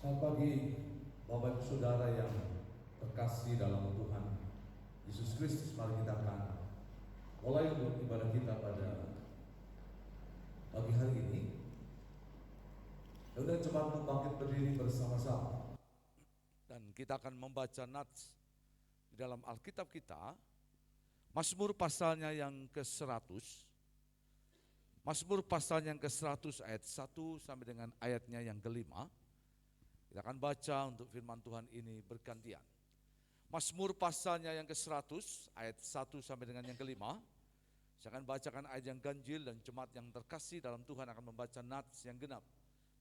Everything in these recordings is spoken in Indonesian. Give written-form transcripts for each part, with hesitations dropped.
Selamat pagi Bapak Ibu Saudara yang terkasih dalam Tuhan Yesus Kristus. Mari kita akan mulai untuk ibadah kita pada pagi hari ini. Kemudian coba untuk bangkit berdiri bersama-sama. Dan kita akan membaca nats di dalam Alkitab kita, Mazmur pasalnya yang ke-100. Mazmur pasalnya yang ke-100 ayat 1 sampai dengan ayatnya yang ke-5. Kita akan baca untuk firman Tuhan ini bergantian. Mazmur pasalnya yang ke-100 ayat 1 sampai dengan yang ke-5. Saya akan bacakan ayat yang ganjil dan jemaat yang terkasih dalam Tuhan akan membaca nats yang genap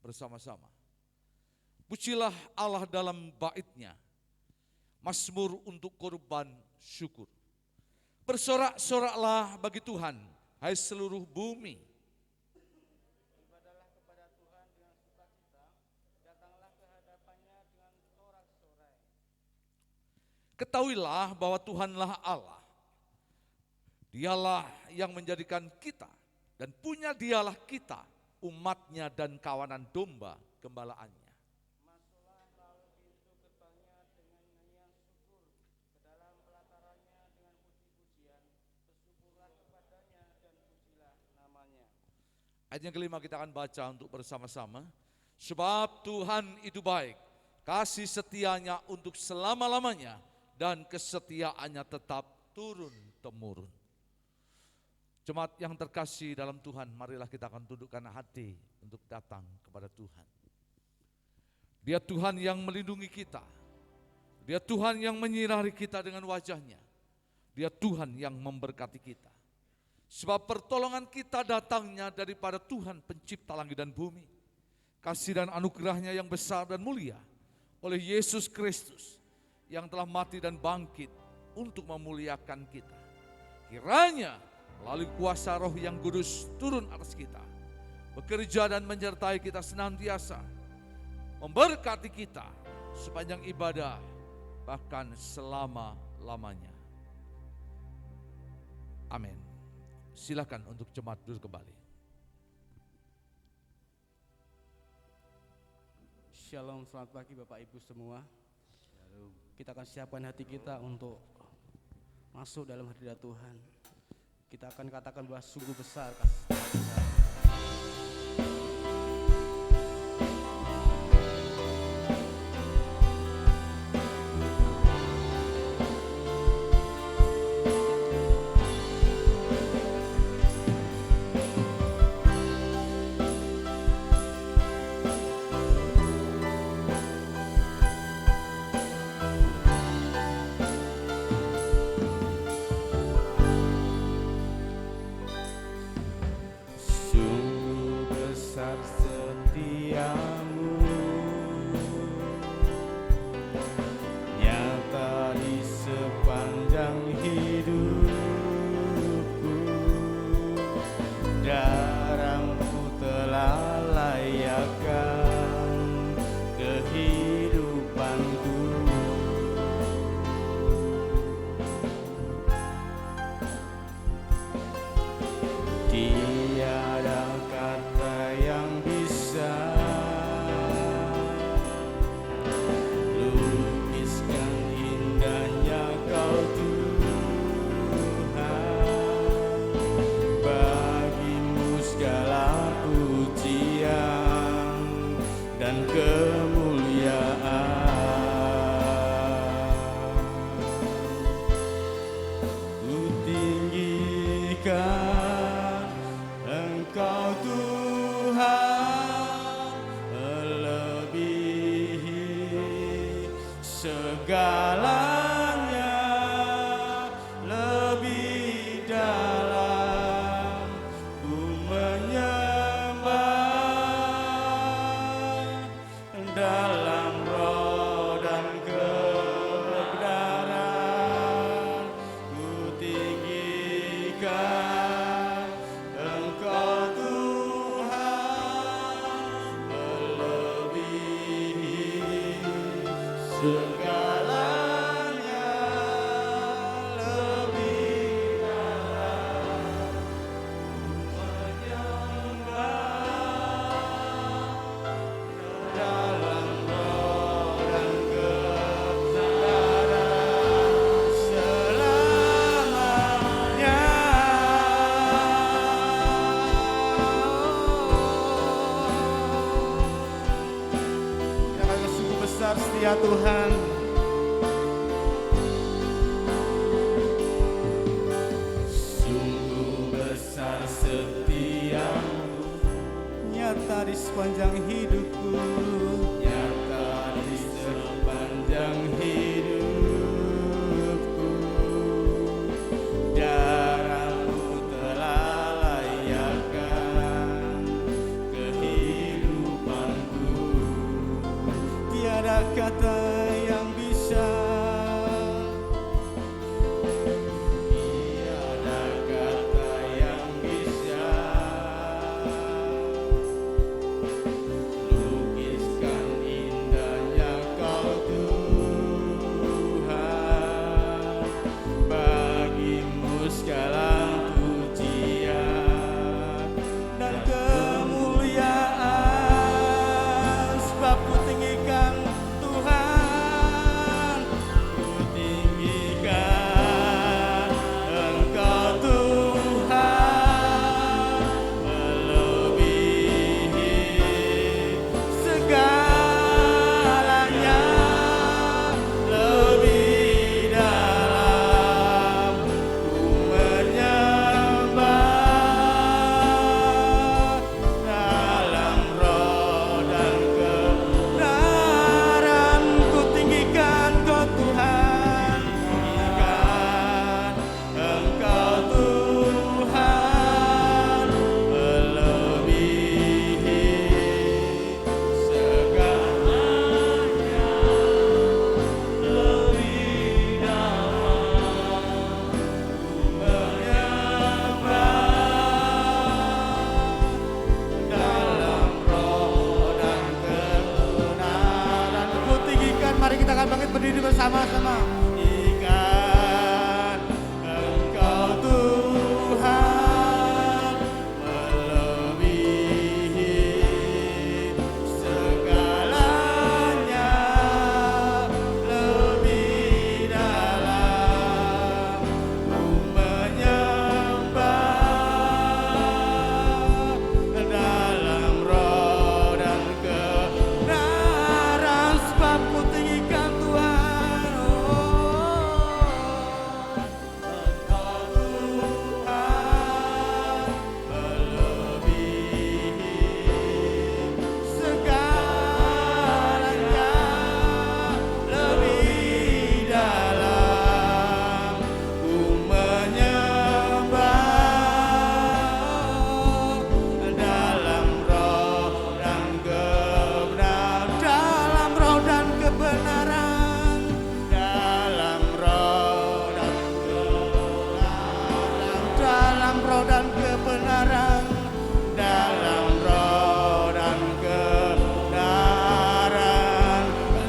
bersama-sama. Pujilah Allah dalam bait-Nya, mazmur untuk korban syukur. Bersorak-soraklah bagi Tuhan, hai seluruh bumi. Ibadahlah kepada Tuhan dengan sukacita, datanglah ke hadapannya dengan sorak-sorai. Ketahuilah bahwa Tuhanlah Allah. Dialah yang menjadikan kita dan punya Dialah kita, umatnya dan kawanan domba gembalaannya. Masuklah melalui pintu gerbangnya dengan nyanyian syukur, ke dalam pelatarannya dengan puji-pujian, bersyukurlah kepadanya dan pujilah namanya. Ayat yang kelima kita akan baca untuk bersama-sama. Sebab Tuhan itu baik, kasih setianya untuk selama-lamanya, dan kesetiaannya tetap turun-temurun. Jemaat yang terkasih dalam Tuhan, marilah kita akan tundukkan hati untuk datang kepada Tuhan. Dia Tuhan yang melindungi kita. Dia Tuhan yang menyinari kita dengan wajah-Nya. Dia Tuhan yang memberkati kita. Sebab pertolongan kita datangnya daripada Tuhan pencipta langit dan bumi. Kasih dan anugerah-Nya yang besar dan mulia oleh Yesus Kristus yang telah mati dan bangkit untuk memuliakan kita. Kiranya melalui kuasa Roh yang kudus turun atas kita, bekerja dan menyertai kita senantiasa, memberkati kita sepanjang ibadah bahkan selama-lamanya. Amin. Silakan untuk jemaat duduk kembali. Shalom, selamat pagi Bapak Ibu semua. Kita akan siapkan hati kita untuk masuk dalam hadirat Tuhan. Kita akan katakan bahwa sungguh besar kasih Tuhan. Dalam roh besar setia Tuhan. Sungguh besar setiamu, nyata di sepanjang hidupku, nyata di sepanjang hidupku. Darahmu telah layakkan kehidupanku. Tiada kata yang bisa, tiada kata yang bisa lukiskan indahnya Kau Tuhan. Bagimu segala pujian dan kemuliaan, sebab ku tinggikan Tuhan, ku tinggikan Engkau Tuhan, melebihi segalanya, lebih dalam ku menyembah, dalam roh dan kebenaran ku tinggikan Kau Tuhan, tinggikan Engkau Tuhan, melebihi segalanya, lebih dalam ku menyembah, dalam roh dan kebenaran ku tinggikan. Mari kita akan bangkit berdiri bersama-sama. Tinggikan Engkau Tuhan, melebihi segalanya, lebih dalam ku menyembah, dalam roh dan kebenaran, sebab ku tinggikan Tuhan. Engkau Tuhan, melebihi segalanya, lebih dalam ku menyembah, dalam roh dan kebenaran, dalam roh dan kebenaran, dalam roh dan kebenaran, dalam roh dan kebenaran, dalam roh dan kebenaran,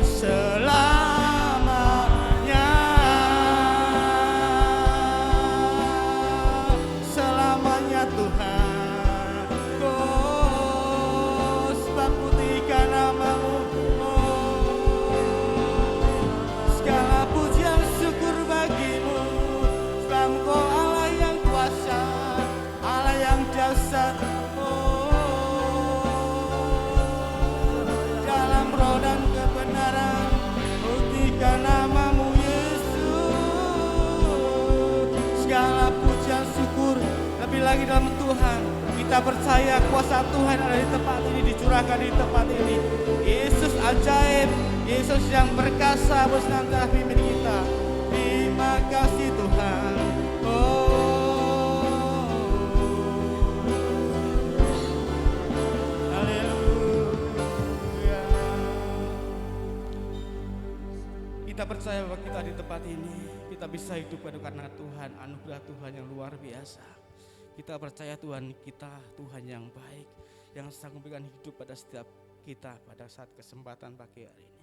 selamanya, selamanya Tuhan. Oh, sebab ku tinggikan nama-Mu, segala pujian syukur bagimu, sebab Engkau Allah yang kuasa, Allah yang dahsyat. Dalam roh dan kebenaran, pujikan nama-Mu Yesus, segala pujian syukur. Lebih lagi dalam Tuhan, kita percaya kuasa Tuhan ada di tempat ini, dicurahkan di tempat ini. Yesus ajaib, Yesus yang perkasa bersenantiasa pimpin kita. Terima kasih Tuhan. Haleluya. Kita percaya bahwa kita di tempat ini, kita bisa hidup karena Tuhan, anugerah Tuhan yang luar biasa. Kita percaya Tuhan kita Tuhan yang baik, yang sanggup memberikan hidup pada setiap kita pada saat kesempatan pagi hari ini.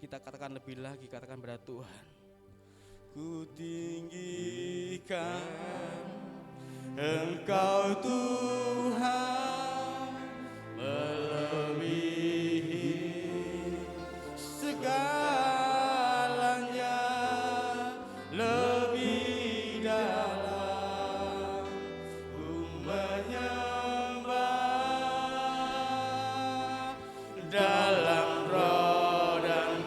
Kita katakan lebih lagi, katakan pada Tuhan, ku tinggikan Engkau Tuhan, melebihi segalanya, lebih dalam ku menyembah, dalam roh dan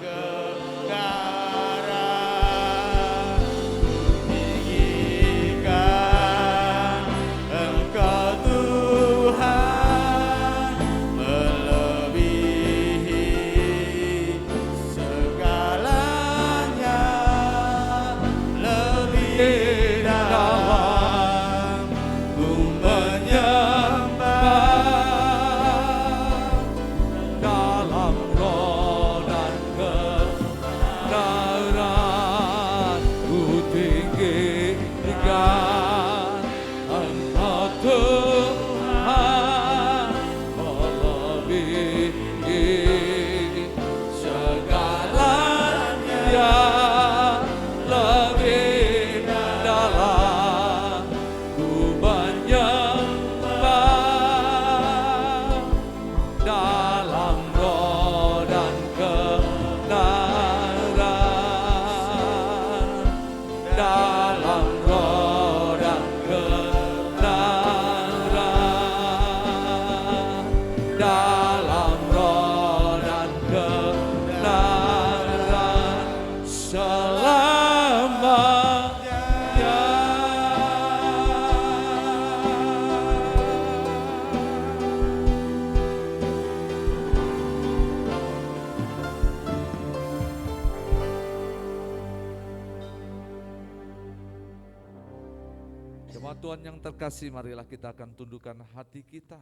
Jemaat Tuhan yang terkasih, marilah kita akan tundukkan hati kita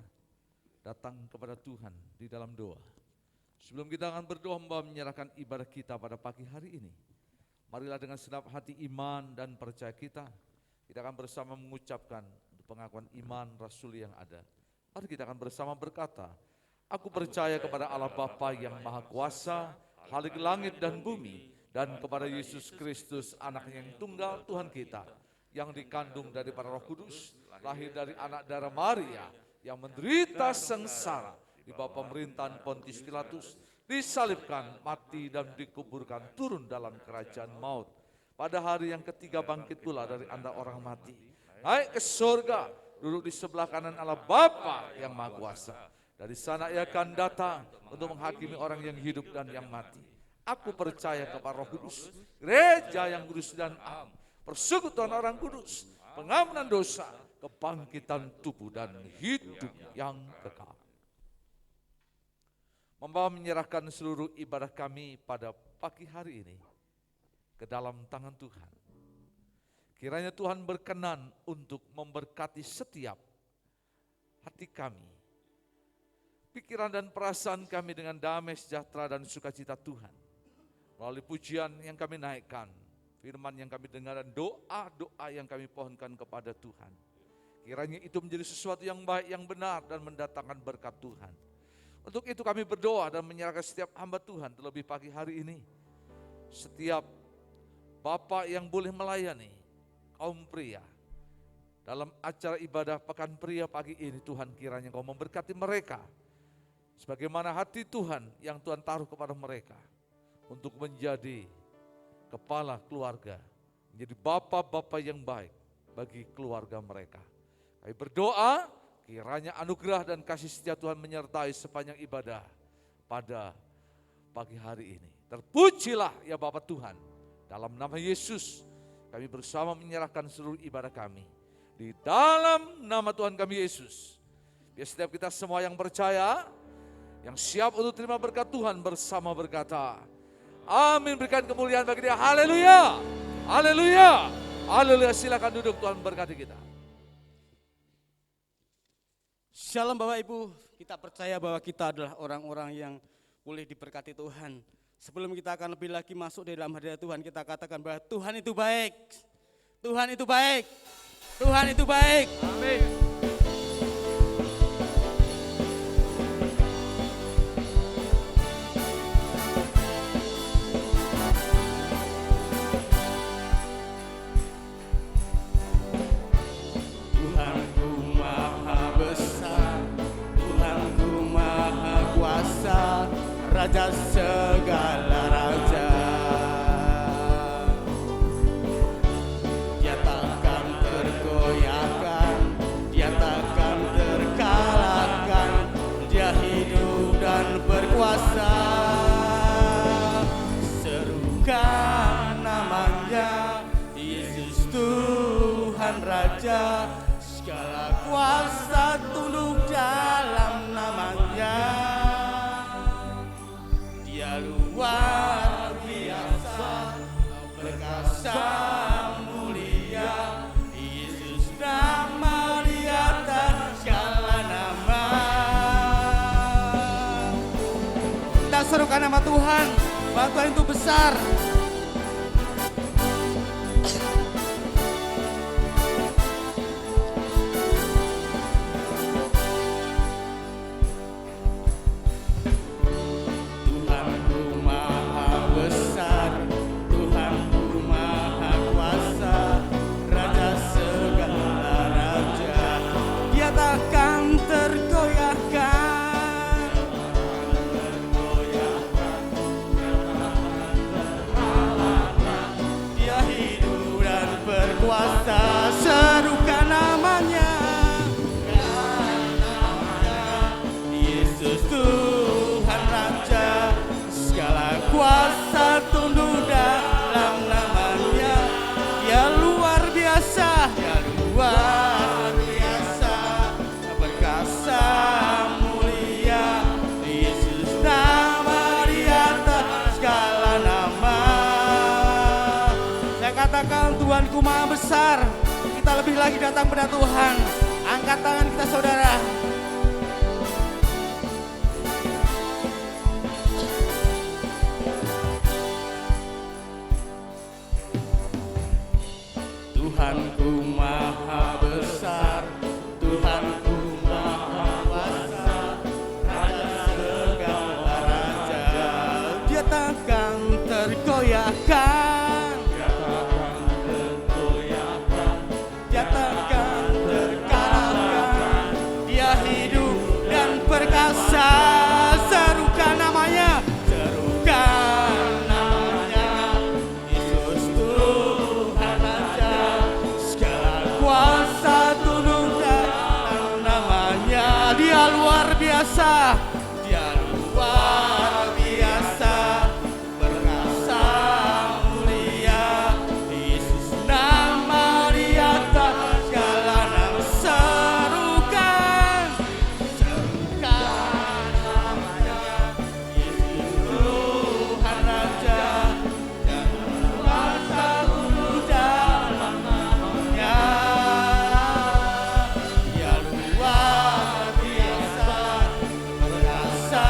datang kepada Tuhan di dalam doa. Sebelum kita akan berdoa menyerahkan ibadah kita pada pagi hari ini, marilah dengan segenap hati iman dan percaya kita akan bersama mengucapkan pengakuan iman Rasul yang ada. Mari kita akan bersama berkata, aku percaya kepada Allah Bapa yang Maha Kuasa, Khalik langit dan bumi, dan kepada Yesus Kristus, anaknya yang tunggal Tuhan kita, yang dikandung daripada Roh Kudus, lahir dari anak darah Maria, yang menderita sengsara di bawah pemerintahan Pontius Pilatus, disalibkan, mati dan dikuburkan, turun dalam kerajaan maut. Pada hari yang ketiga bangkit pula dari antara orang mati, naik ke surga, duduk di sebelah kanan Allah Bapa yang Maha Kuasa. Dari sana ia akan datang untuk menghakimi orang yang hidup dan yang mati. Aku percaya kepada Roh Kudus, gereja yang kudus dan am, persekutuan orang kudus, pengampunan dosa, kebangkitan tubuh dan hidup yang kekal. Membawa menyerahkan seluruh ibadah kami pada pagi hari ini ke dalam tangan Tuhan. Kiranya Tuhan berkenan untuk memberkati setiap hati kami, pikiran dan perasaan kami dengan damai, sejahtera dan sukacita Tuhan. Melalui pujian yang kami naikkan, firman yang kami dengar dan doa-doa yang kami pohonkan kepada Tuhan. Kiranya itu menjadi sesuatu yang baik, yang benar dan mendatangkan berkat Tuhan. Untuk itu kami berdoa dan menyerahkan setiap hamba Tuhan terlebih pagi hari ini. Setiap Bapak yang boleh melayani kaum pria dalam acara ibadah Pekan Pria pagi ini, Tuhan kiranya Kau memberkati mereka sebagaimana hati Tuhan yang Tuhan taruh kepada mereka untuk menjadi kepala keluarga, menjadi bapak-bapak yang baik bagi keluarga mereka. Kami berdoa kiranya anugerah dan kasih setia Tuhan menyertai sepanjang ibadah pada pagi hari ini. Terpujilah ya Bapa Tuhan. Dalam nama Yesus kami bersama menyerahkan seluruh ibadah kami. Di dalam nama Tuhan kami Yesus. Biar setiap kita semua yang percaya, yang siap untuk terima berkat Tuhan bersama berkata, amin. Berikan kemuliaan bagi Dia. Haleluya. Haleluya. Haleluya. Silakan duduk, Tuhan berkati kita. Shalom Bapak Ibu, kita percaya bahwa kita adalah orang-orang yang boleh diberkati Tuhan. Sebelum kita akan lebih lagi masuk di dalam hadirat Tuhan, kita katakan bahwa Tuhan itu baik. Tuhan itu baik. Tuhan itu baik. Amin. Tuhanku Maha Besar, Tuhanku Maha Kuasa, Raja segala raja. Dia takkan tergoyahkan, Dia takkan terkalahkan, Dia hidup dan berkuasa. Serukan namanya, Yesus Tuhan Raja, segala kuasa tunduk dalam namanya. Dia luar biasa, perkasa mulia, Yesus nama di atas segala nama. Kita serukan nama Tuhan, bahwa Tuhan itu besar. Tuhanku Maha Besar, Tuhanku Maha Kuasa, Raja segala raja. Dia takkan tergoyahkan. Dia hidup dan berkuasa, serukan namanya. Yesus Tuhan Raja, segala kuasa tunduk dalam namanya. Dia luar biasa, Dia luar biasa, perkasa mulia, Yesus nama di atas segala nama. Saya katakan Tuhanku Maha Besar. Kita kita lebih lagi datang pada Tuhan. Angkat tangan kita saudara. Tuhanku maha besar, Tuhanku maha kuasa, Raja segala raja. Dia takkan tergoyahkan, dia takkan terkalahkan. Dia hidup dan perkasa. Serukan namanya, serukan namanya. Yesus Tuhan Raja, segala kuasa tunduk dalam namanya. Dia luar biasa, dia luar biasa, perkasa mulia. Yesus nama di atas segala nama. Serukan, serukan namanya. Yesus Tuhan Raja, dan kuasa tunduk dalam namanya. Dia luar biasa, perkasa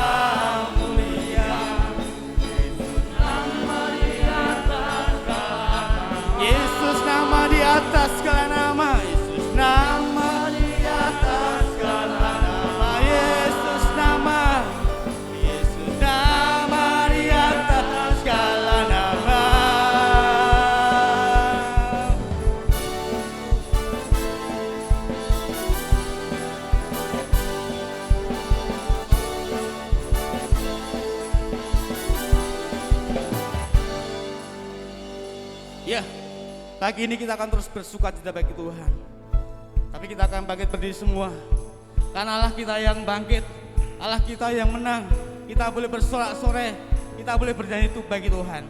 mulia. Yesus nama di atas segala nama. Yesus nama di atas segala nama. Yesus nama, Yesus nama di atas segala nama. Ya, pagi ini kita akan terus bersuka cita bagi Tuhan. Tapi kita akan bangkit berdiri semua. Karena Allah kita yang bangkit, Allah kita yang menang. Kita boleh bersorak-sorai, kita boleh bernyanyi itu bagi Tuhan.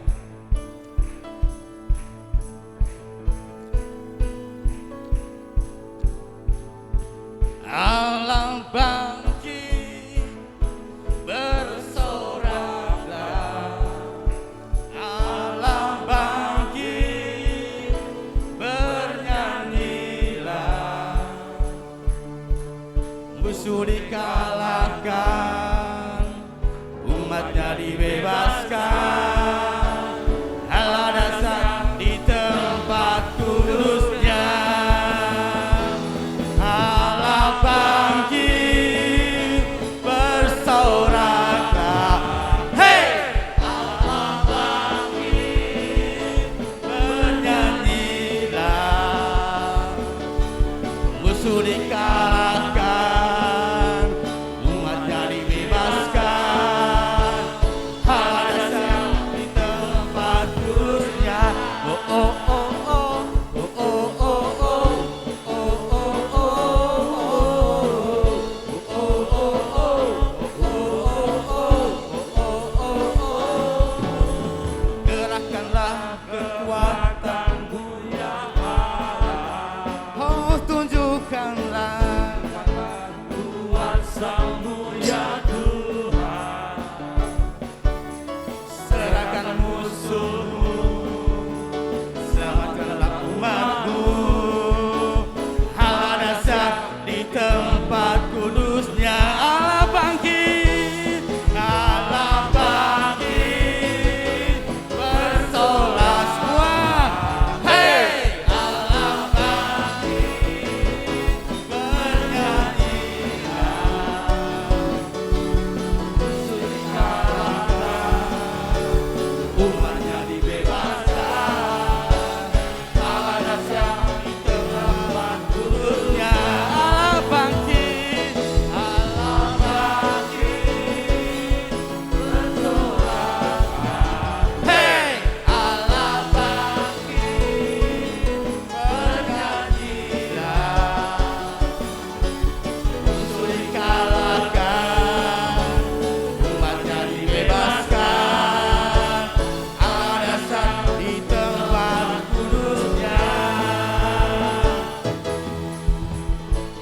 Allah bangkit, bersoraklah. Allah bangkit, bernyanyilah. Musuh dikalahkan, umatnya dibebaskan. Allah dasar di tempat kudusnya. Allah bangkit, bersoraklah. Hey! Allah bangkit, bernyanyilah. Musuh dikalahkan, umatnya dibebaskan. Allah dasar di tempat kudusnya. Oh oh oh oh, oh oh oh oh, oh oh oh oh. Gerakkanlah kekuatanmu ya Allah. Oh tunjukkanlah kuasa-Mu ya Tuhan. Serahkan musuhmu, selamatkanlah umat-Mu. Allah dasar di tempat kudusnya. Allah bangkit, Allah bangkit, bersorak semua. Hey! Allah bangkit, bernyanyilah. Musuh dikalahkan, umatnya dibebaskan. Allah dasar di tempat kudusnya. Allah bangkit, Allah bangkit, bersoraklah. Hey! Allah bangkit, bernyanyilah. Musuh dikalahkan, umatnya dibebaskan. Allah dasar di tempat kudusnya.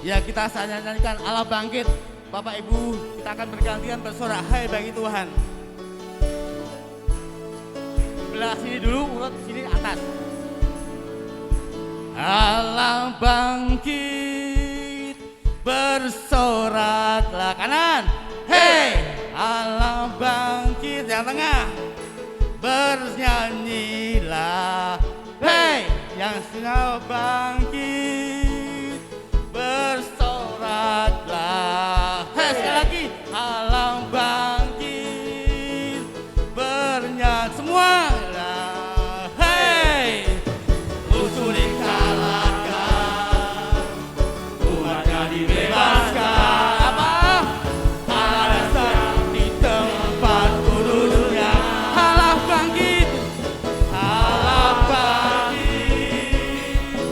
Ya kita saja nyanyikan Allah bangkit. Bapak Ibu, kita akan bergantian bersorak hai bagi Tuhan. Belah sini dulu, urut sini atas. Allah bangkit, bersoraklah kanan. Hei, Allah bangkit, yang tengah, bernyanyilah. Hei, yang sedang bangkit, bersoraklah. Hei, sekali lagi, Allah bangkit, bernyanyi semua. Hei, musuh dikalahkan, umatnya dibebaskan. Apa? Allah datang di tempat kudusnya. Allah bangkit, Allah bangkit,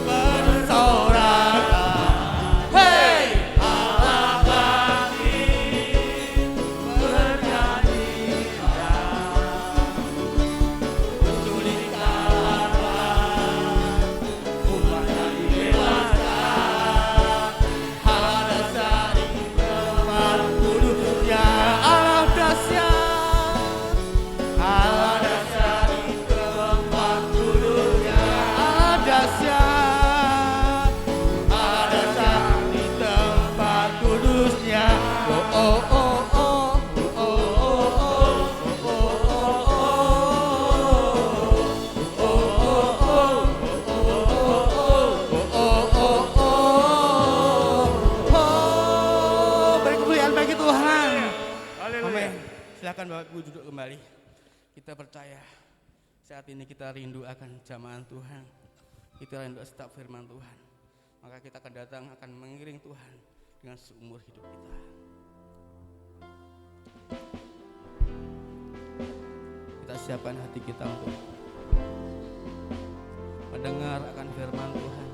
bersoraklah. Hei, Allah bangkit, bernyanyilah. Musuh dikalahkan, umatnya dibebaskan. Allah dasar di tempat kudusnya. Allah dahsyat, Allah dasar di tempat kudusnya. Allah dahsyat, Allah dasar di tempat kudusnya. Oh oh oh oh oh oh oh oh oh. Beri kemuliaan bagi Tuhan. Amin. Silakan Bapak Ibu duduk kembali. Kita percaya saat ini kita rindu akan jamahan Tuhan. Kita rindu setiap firman Tuhan. Maka kita akan datang akan mengiring Tuhan dengan seumur hidup kita. Kita siapkan hati kita untuk mendengar akan firman Tuhan.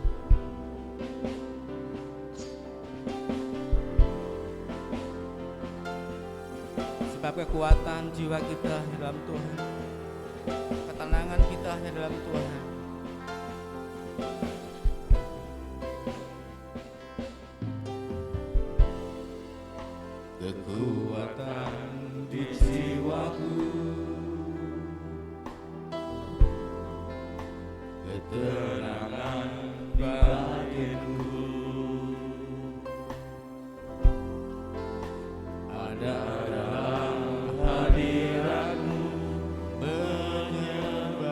Sebab kekuatan jiwa kita di dalam Tuhan, ketenangan kita di dalam Tuhan. Kekuatan di jiwaku, ketenangan batinku, ada dalam hadiratmu, menyembahmu.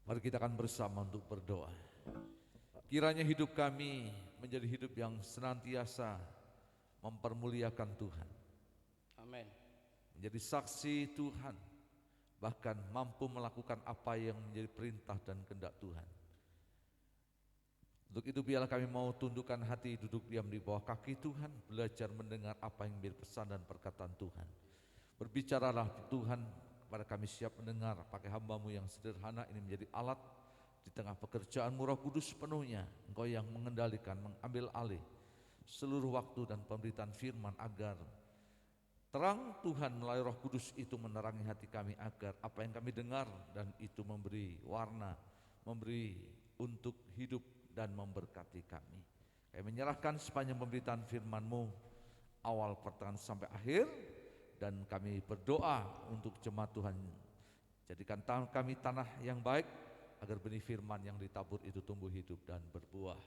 Mari kita akan bersama untuk berdoa. Kiranya hidup kami menjadi hidup yang senantiasa mempermuliakan Tuhan, Amin. menjadi saksi Tuhan, bahkan mampu melakukan apa yang menjadi perintah dan kehendak Tuhan. Untuk itu biarlah kami mau tundukkan hati, duduk diam di bawah kaki Tuhan, belajar mendengar apa yang menjadi pesan dan perkataan Tuhan. Berbicaralah Tuhan kepada kami, siap mendengar, pakai hamba-Mu yang sederhana ini menjadi alat di tengah pekerjaan-Mu Roh Kudus sepenuhnya. Engkau yang mengendalikan, mengambil alih seluruh waktu dan pemberitaan firman, agar terang Tuhan melalui Roh Kudus itu menerangi hati kami, agar apa yang kami dengar dan itu memberi warna, memberi untuk hidup dan memberkati kami. Kami menyerahkan sepanjang pemberitaan firman-Mu awal pertengahan sampai akhir, dan kami berdoa untuk jemaat Tuhan. Jadikan kami tanah yang baik, agar benih firman yang ditabur itu tumbuh hidup dan berbuah.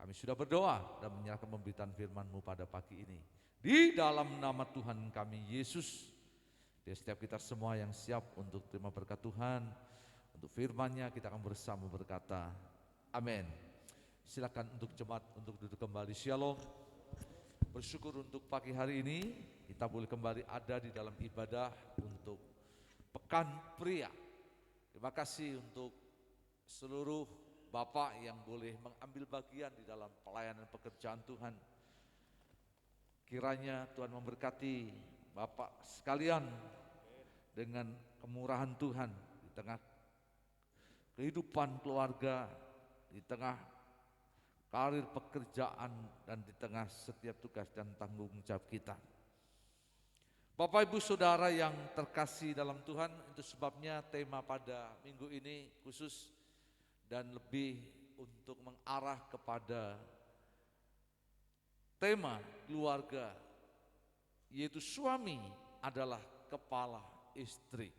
Kami sudah berdoa dan menyerahkan pemberitaan firman-Mu pada pagi ini, di dalam nama Tuhan kami Yesus. Di setiap kita semua yang siap untuk terima berkat Tuhan, untuk firman-Nya, kita akan bersama berkata, amin. Silakan untuk jemaat untuk duduk kembali. Shalom. Bersyukur untuk pagi hari ini kita boleh kembali ada di dalam ibadah untuk Pekan Pria. Terima kasih untuk seluruh Bapak yang boleh mengambil bagian di dalam pelayanan pekerjaan Tuhan. Kiranya Tuhan memberkati Bapak sekalian dengan kemurahan Tuhan di tengah kehidupan keluarga, di tengah karir pekerjaan, dan di tengah setiap tugas dan tanggung jawab kita. Bapak Ibu Saudara yang terkasih dalam Tuhan, itu sebabnya tema pada minggu ini khusus dan lebih untuk mengarah kepada tema keluarga, yaitu suami adalah kepala istri.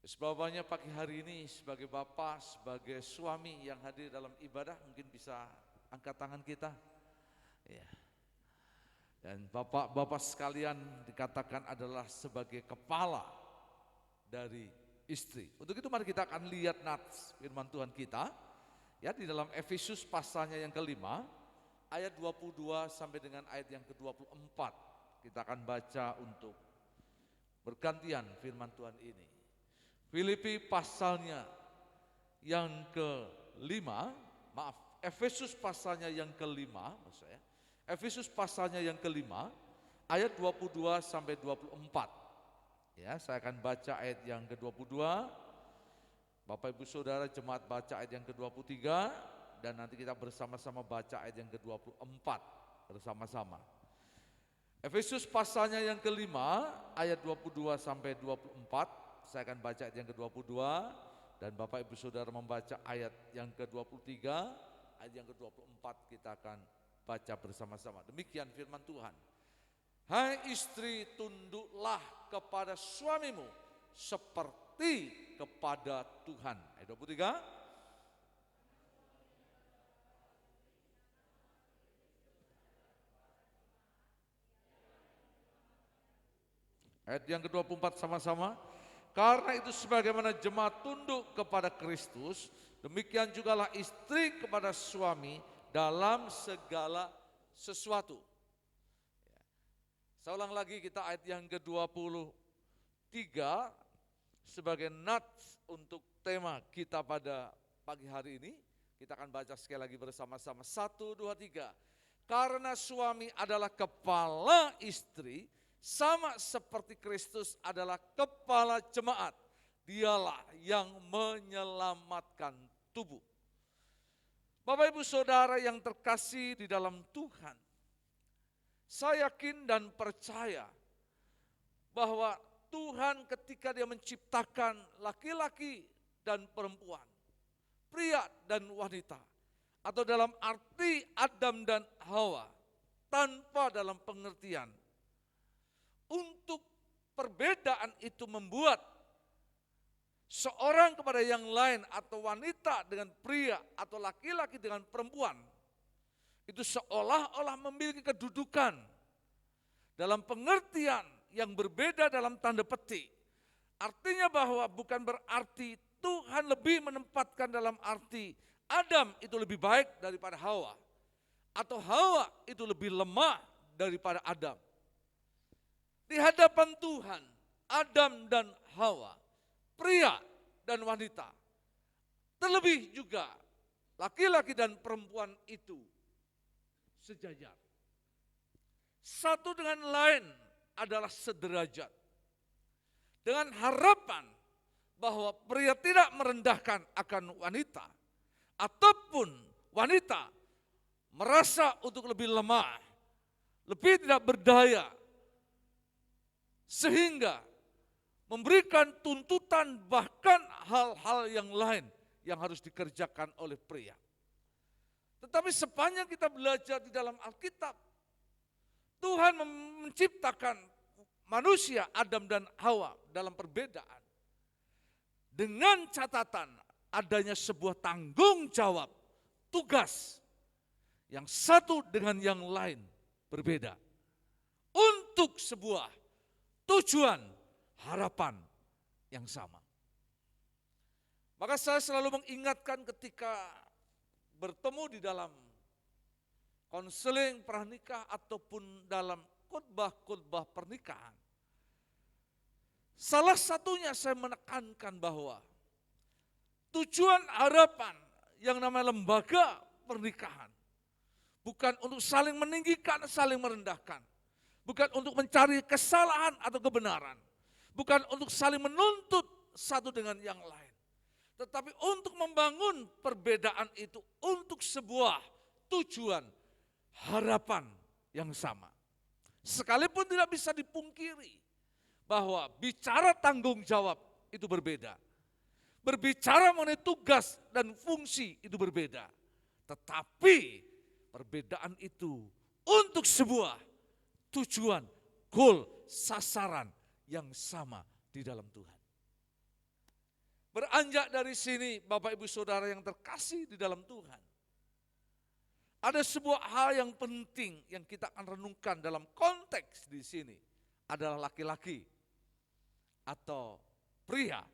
Sebabnya pagi hari ini sebagai bapak, sebagai suami yang hadir dalam ibadah, mungkin bisa angkat tangan kita. Ya. Dan bapak-bapak sekalian dikatakan adalah sebagai kepala dari istri. Untuk itu mari kita akan lihat nats firman Tuhan kita, ya, di dalam Efesus pasalnya yang kelima, ayat 22 sampai dengan ayat yang ke-24. Kita akan baca untuk bergantian firman Tuhan ini. Filipi pasalnya yang kelima, Efesus pasalnya yang kelima, maksud saya, Efesus pasalnya yang kelima, ayat 22 sampai 24. Ya, saya akan baca ayat yang ke-22. Bapak Ibu Saudara jemaat baca ayat yang ke-23, dan nanti kita bersama-sama baca ayat yang ke-24 bersama-sama. Efesus pasalnya yang kelima, ayat 22 sampai 24. Saya akan baca ayat yang ke-22, dan Bapak Ibu Saudara membaca ayat yang ke-23, ayat yang ke-24 kita akan baca bersama-sama. Demikian firman Tuhan. Hai istri, tunduklah kepada suamimu seperti kepada Tuhan. Ayat 23. Ayat yang ke-24 sama-sama. Karena itu sebagaimana jemaat tunduk kepada Kristus, demikian jugalah istri kepada suami dalam segala sesuatu. Saya ulang lagi, kita ayat yang ke-23 sebagai nats untuk tema kita pada pagi hari ini. Kita akan baca sekali lagi bersama-sama. 1, 2, 3. Karena suami adalah kepala istri, sama seperti Kristus adalah kepala jemaat, dialah yang menyelamatkan tubuh. Bapak Ibu Saudara yang terkasih di dalam Tuhan, saya yakin dan percaya bahwa Tuhan ketika Dia menciptakan laki-laki dan perempuan, pria dan wanita, atau dalam arti Adam dan Hawa, tanpa dalam pengertian untuk perbedaan itu membuat seorang kepada yang lain, atau wanita dengan pria, atau laki-laki dengan perempuan, itu seolah-olah memiliki kedudukan dalam pengertian yang berbeda dalam tanda petik, Artinya bahwa bukan berarti Tuhan lebih menempatkan dalam arti Adam itu lebih baik daripada Hawa. Atau Hawa itu lebih lemah daripada Adam. Di hadapan Tuhan, Adam dan Hawa, pria dan wanita, terlebih juga laki-laki dan perempuan itu sejajar. Satu dengan lain adalah sederajat. Dengan harapan bahwa pria tidak merendahkan akan wanita, ataupun wanita merasa untuk lebih lemah, lebih tidak berdaya, sehingga memberikan tuntutan bahkan hal-hal yang lain yang harus dikerjakan oleh pria. Tetapi sepanjang kita belajar di dalam Alkitab, Tuhan menciptakan manusia Adam dan Hawa dalam perbedaan. Dengan catatan adanya sebuah tanggung jawab, tugas yang satu dengan yang lain berbeda. Untuk sebuah tujuan, harapan yang sama. Maka saya selalu mengingatkan ketika bertemu di dalam konseling pranikah ataupun dalam khotbah-khotbah pernikahan. Salah satunya saya menekankan bahwa tujuan harapan yang namanya lembaga pernikahan bukan untuk saling meninggikan, saling merendahkan. Bukan untuk mencari kesalahan atau kebenaran. Bukan untuk saling menuntut satu dengan yang lain. Tetapi untuk membangun perbedaan itu untuk sebuah tujuan, harapan yang sama. Sekalipun tidak bisa dipungkiri bahwa bicara tanggung jawab itu berbeda. Berbicara mengenai tugas dan fungsi itu berbeda. Tetapi perbedaan itu untuk sebuah tujuan, goal, sasaran yang sama di dalam Tuhan. Beranjak dari sini Bapak Ibu Saudara yang terkasih di dalam Tuhan. Ada sebuah hal yang penting yang kita akan renungkan dalam konteks di sini adalah laki-laki atau pria.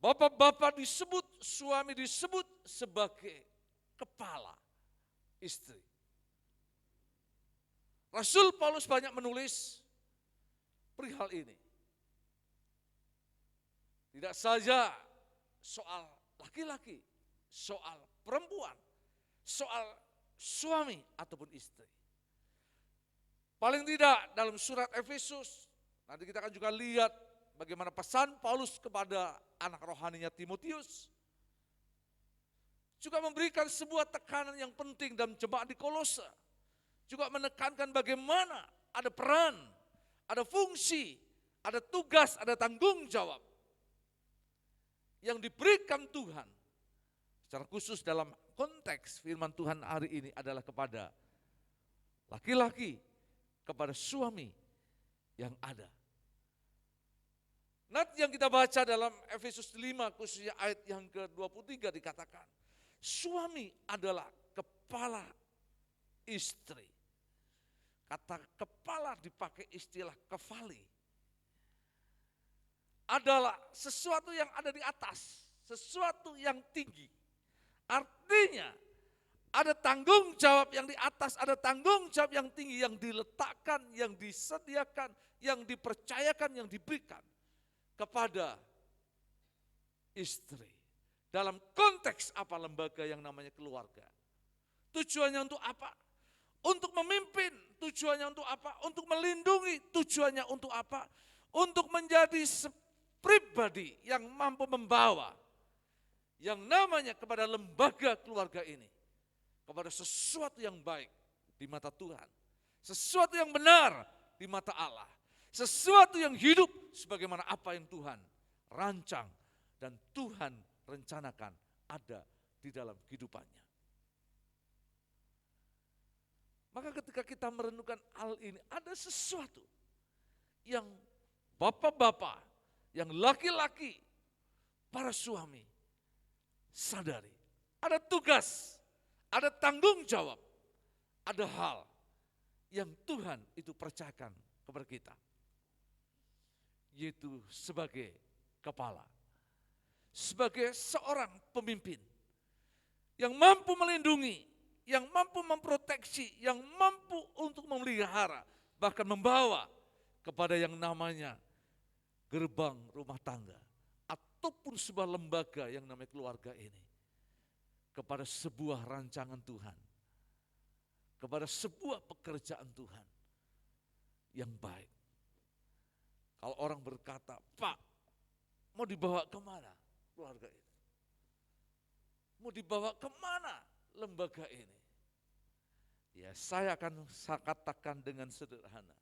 Bapak-bapak disebut, suami disebut sebagai kepala istri. Rasul Paulus banyak menulis perihal ini. Tidak saja soal laki-laki, soal perempuan, soal suami ataupun istri. Paling tidak dalam surat Efesus, nanti kita akan juga lihat bagaimana pesan Paulus kepada anak rohaninya Timotius. Juga memberikan sebuah tekanan yang penting dalam jemaat di Kolose. Juga menekankan bagaimana ada peran, ada fungsi, ada tugas, ada tanggung jawab yang diberikan Tuhan. Secara khusus dalam konteks firman Tuhan hari ini adalah kepada laki-laki, kepada suami yang ada. Nat yang kita baca dalam Efesus 5 khususnya ayat yang ke-23 dikatakan, suami adalah kepala istri. Kata kepala dipakai istilah kefali. Adalah sesuatu yang ada di atas, sesuatu yang tinggi. Artinya ada tanggung jawab yang di atas, ada tanggung jawab yang tinggi yang diletakkan, yang disediakan, yang dipercayakan, yang diberikan kepada istri. Dalam konteks apa lembaga yang namanya keluarga. Tujuannya untuk apa? Untuk memimpin, tujuannya untuk apa? Untuk melindungi, tujuannya untuk apa? Untuk menjadi pribadi yang mampu membawa yang namanya kepada lembaga keluarga ini. Kepada sesuatu yang baik di mata Tuhan. Sesuatu yang benar di mata Allah. Sesuatu yang hidup sebagaimana apa yang Tuhan rancang dan Tuhan rencanakan ada di dalam kehidupannya. Maka ketika kita merenungkan hal ini, ada sesuatu yang bapak-bapak, yang laki-laki, para suami sadari. Ada tugas, ada tanggung jawab, ada hal yang Tuhan itu percayakan kepada kita. yaitu sebagai kepala. Sebagai seorang pemimpin yang mampu melindungi, yang mampu memproteksi, yang mampu untuk memelihara, bahkan membawa kepada yang namanya gerbang rumah tangga, ataupun sebuah lembaga yang namanya keluarga ini, kepada sebuah rancangan Tuhan, kepada sebuah pekerjaan Tuhan yang baik. Kalau orang berkata, Pak, mau dibawa kemana keluarga ini? Mau dibawa kemana lembaga ini? Ya, saya akan katakan dengan sederhana,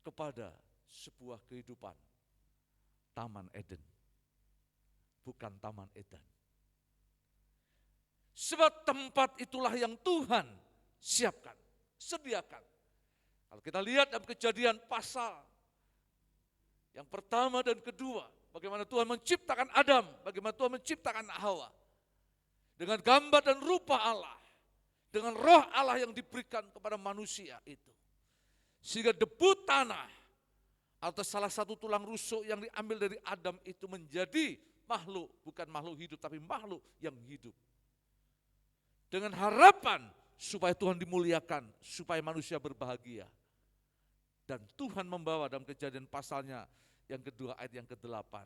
kepada sebuah kehidupan Taman Eden, bukan Taman Eden. Sebab tempat itulah yang Tuhan siapkan, sediakan. Kalau kita lihat dalam Kejadian pasal yang pertama dan kedua, bagaimana Tuhan menciptakan Adam, bagaimana Tuhan menciptakan Hawa, dengan gambar dan rupa Allah, dengan roh Allah yang diberikan kepada manusia itu. Sehingga debu tanah atau salah satu tulang rusuk yang diambil dari Adam itu menjadi makhluk, bukan makhluk hidup tapi makhluk yang hidup. Dengan harapan supaya Tuhan dimuliakan, supaya manusia berbahagia. Dan Tuhan membawa dalam Kejadian pasalnya yang kedua ayat yang ke-8.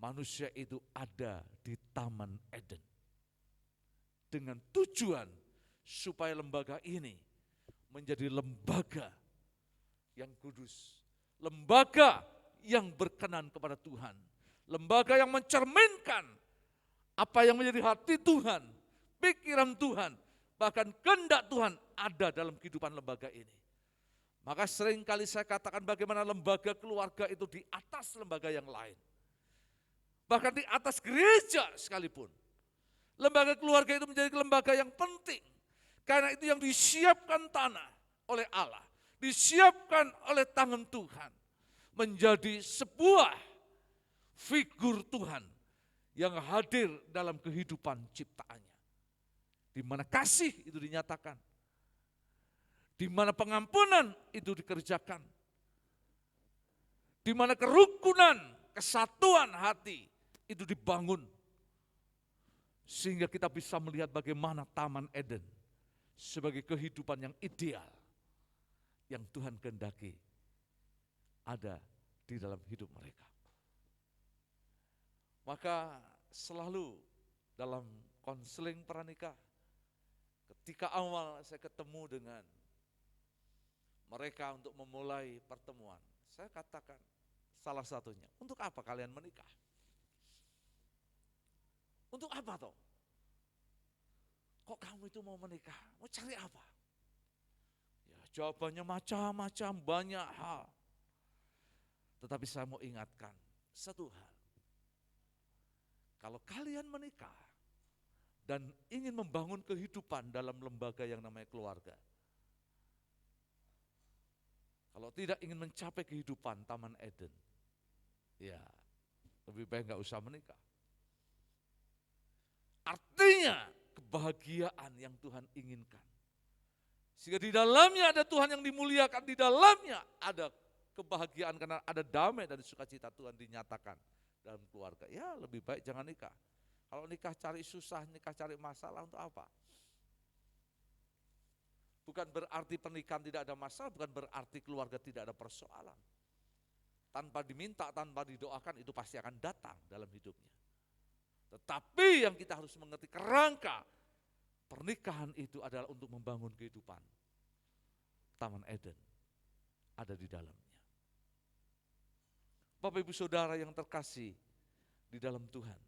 Manusia itu ada di Taman Eden. Dengan tujuan supaya lembaga ini menjadi lembaga yang kudus, lembaga yang berkenan kepada Tuhan, lembaga yang mencerminkan apa yang menjadi hati Tuhan, pikiran Tuhan, bahkan kehendak Tuhan ada dalam kehidupan lembaga ini. Maka seringkali saya katakan bagaimana lembaga keluarga itu di atas lembaga yang lain. Bahkan di atas gereja sekalipun. Lembaga keluarga itu menjadi lembaga yang penting. Karena itu yang disiapkan tanah oleh Allah. Disiapkan oleh tangan Tuhan. Menjadi sebuah figur Tuhan yang hadir dalam kehidupan ciptaannya. Di mana kasih itu dinyatakan. Di mana pengampunan itu dikerjakan. Di mana kerukunan, kesatuan hati itu dibangun. Sehingga kita bisa melihat bagaimana Taman Eden sebagai kehidupan yang ideal yang Tuhan kehendaki ada di dalam hidup mereka. Maka selalu dalam konseling pranikah, ketika awal saya ketemu dengan mereka untuk memulai pertemuan, saya katakan salah satunya, untuk apa kalian menikah? Untuk apa toh? Kok kamu itu mau menikah? Mau cari apa? Ya, jawabannya macam-macam, banyak hal. Tetapi saya mau ingatkan satu hal. Kalau kalian menikah dan ingin membangun kehidupan dalam lembaga yang namanya keluarga, kalau tidak ingin mencapai kehidupan Taman Eden, ya lebih baik nggak usah menikah. Artinya kebahagiaan yang Tuhan inginkan. Sehingga di dalamnya ada Tuhan yang dimuliakan, di dalamnya ada kebahagiaan karena ada damai dan sukacita Tuhan dinyatakan dalam keluarga. Ya lebih baik jangan nikah. Kalau nikah cari susah, nikah cari masalah untuk apa? Bukan berarti pernikahan tidak ada masalah, bukan berarti keluarga tidak ada persoalan. Tanpa diminta, tanpa didoakan itu pasti akan datang dalam hidupnya. Tetapi yang kita harus mengerti kerangka pernikahan itu adalah untuk membangun kehidupan. Taman Eden ada di dalamnya. Bapak Ibu Saudara yang terkasih di dalam Tuhan.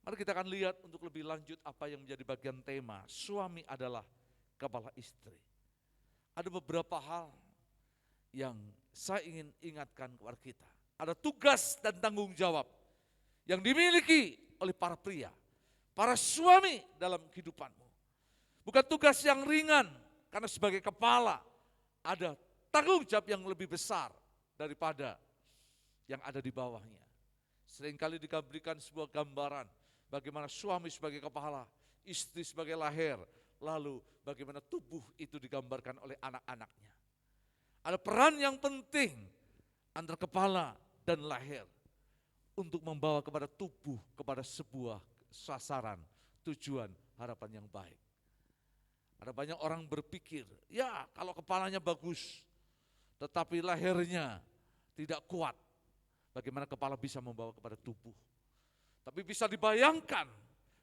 Mari kita akan lihat untuk lebih lanjut apa yang menjadi bagian tema. Suami adalah kepala istri. Ada beberapa hal yang saya ingin ingatkan kepada kita. Ada tugas dan tanggung jawab yang dimiliki oleh para pria, para suami dalam kehidupanmu. Bukan tugas yang ringan, karena sebagai kepala ada tanggung jawab yang lebih besar daripada yang ada di bawahnya. Seringkali diberikan sebuah gambaran bagaimana suami sebagai kepala, istri sebagai leher, lalu bagaimana tubuh itu digambarkan oleh anak-anaknya. Ada peran yang penting antara kepala dan leher untuk membawa kepada tubuh, kepada sebuah sasaran, tujuan, harapan yang baik. Ada banyak orang berpikir, ya kalau kepalanya bagus, tetapi lehernya tidak kuat, bagaimana kepala bisa membawa kepada tubuh? Tapi bisa dibayangkan,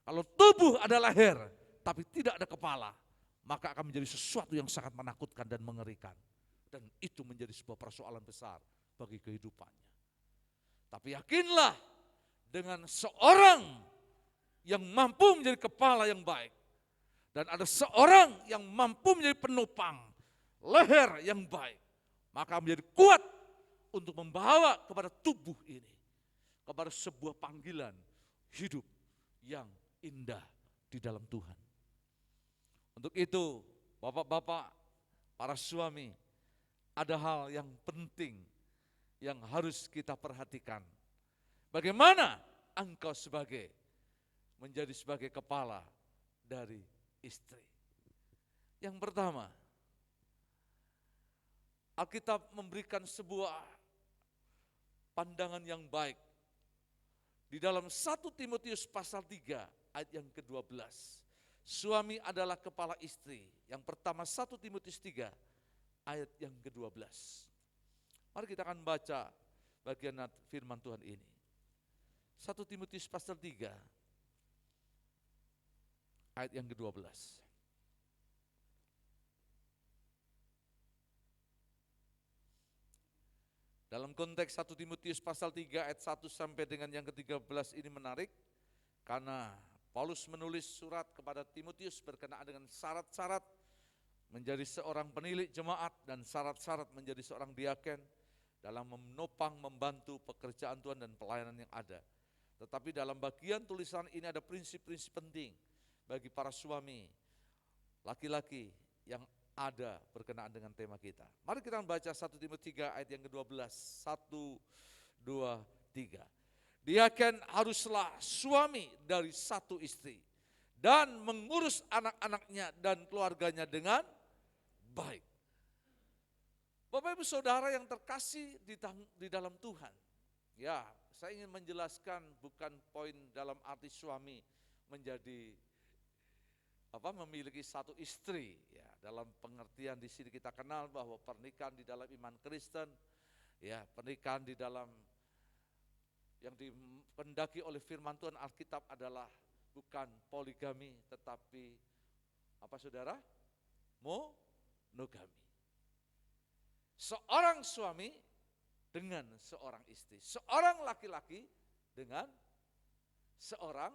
kalau tubuh ada leher, tapi tidak ada kepala, maka akan menjadi sesuatu yang sangat menakutkan dan mengerikan. Dan itu menjadi sebuah persoalan besar bagi kehidupannya. Tapi yakinlah, dengan seorang yang mampu menjadi kepala yang baik, dan ada seorang yang mampu menjadi penopang leher yang baik, maka menjadi kuat untuk membawa kepada tubuh ini, kepada sebuah panggilan hidup yang indah di dalam Tuhan. Untuk itu, bapak-bapak, para suami, ada hal yang penting yang harus kita perhatikan. Bagaimana engkau menjadi sebagai kepala dari istri. Yang pertama, Alkitab memberikan sebuah pandangan yang baik di dalam 1 Timotius pasal 3 ayat yang ke-12. Suami adalah kepala istri. Yang pertama 1 Timotius 3 ayat yang ke-12. Mari kita akan baca bagian firman Tuhan ini. 1 Timotius pasal 3 ayat yang ke-12. Dalam konteks 1 Timotius pasal 3 ayat 1 sampai dengan yang ke-13 ini menarik, karena Paulus menulis surat kepada Timotius berkenaan dengan syarat-syarat menjadi seorang penilik jemaat dan syarat-syarat menjadi seorang diaken dalam menopang, membantu pekerjaan Tuhan dan pelayanan yang ada. Tetapi dalam bagian tulisan ini ada prinsip-prinsip penting bagi para suami, laki-laki yang ada berkenaan dengan tema kita. Mari kita baca 1 Timotius 3 ayat yang ke-12. 1, 2, 3. Diaken haruslah suami dari satu istri dan mengurus anak-anaknya dan keluarganya dengan baik. Bapak Ibu Saudara yang terkasih di dalam Tuhan. Ya, saya ingin menjelaskan bukan poin dalam arti suami menjadi memiliki satu istri, ya, dalam pengertian di sini kita kenal bahwa pernikahan di dalam iman Kristen, ya, pernikahan di dalam yang dikehendaki oleh firman Tuhan Alkitab adalah bukan poligami, tetapi apa saudara? Monogami. Seorang suami dengan seorang istri, seorang laki-laki dengan seorang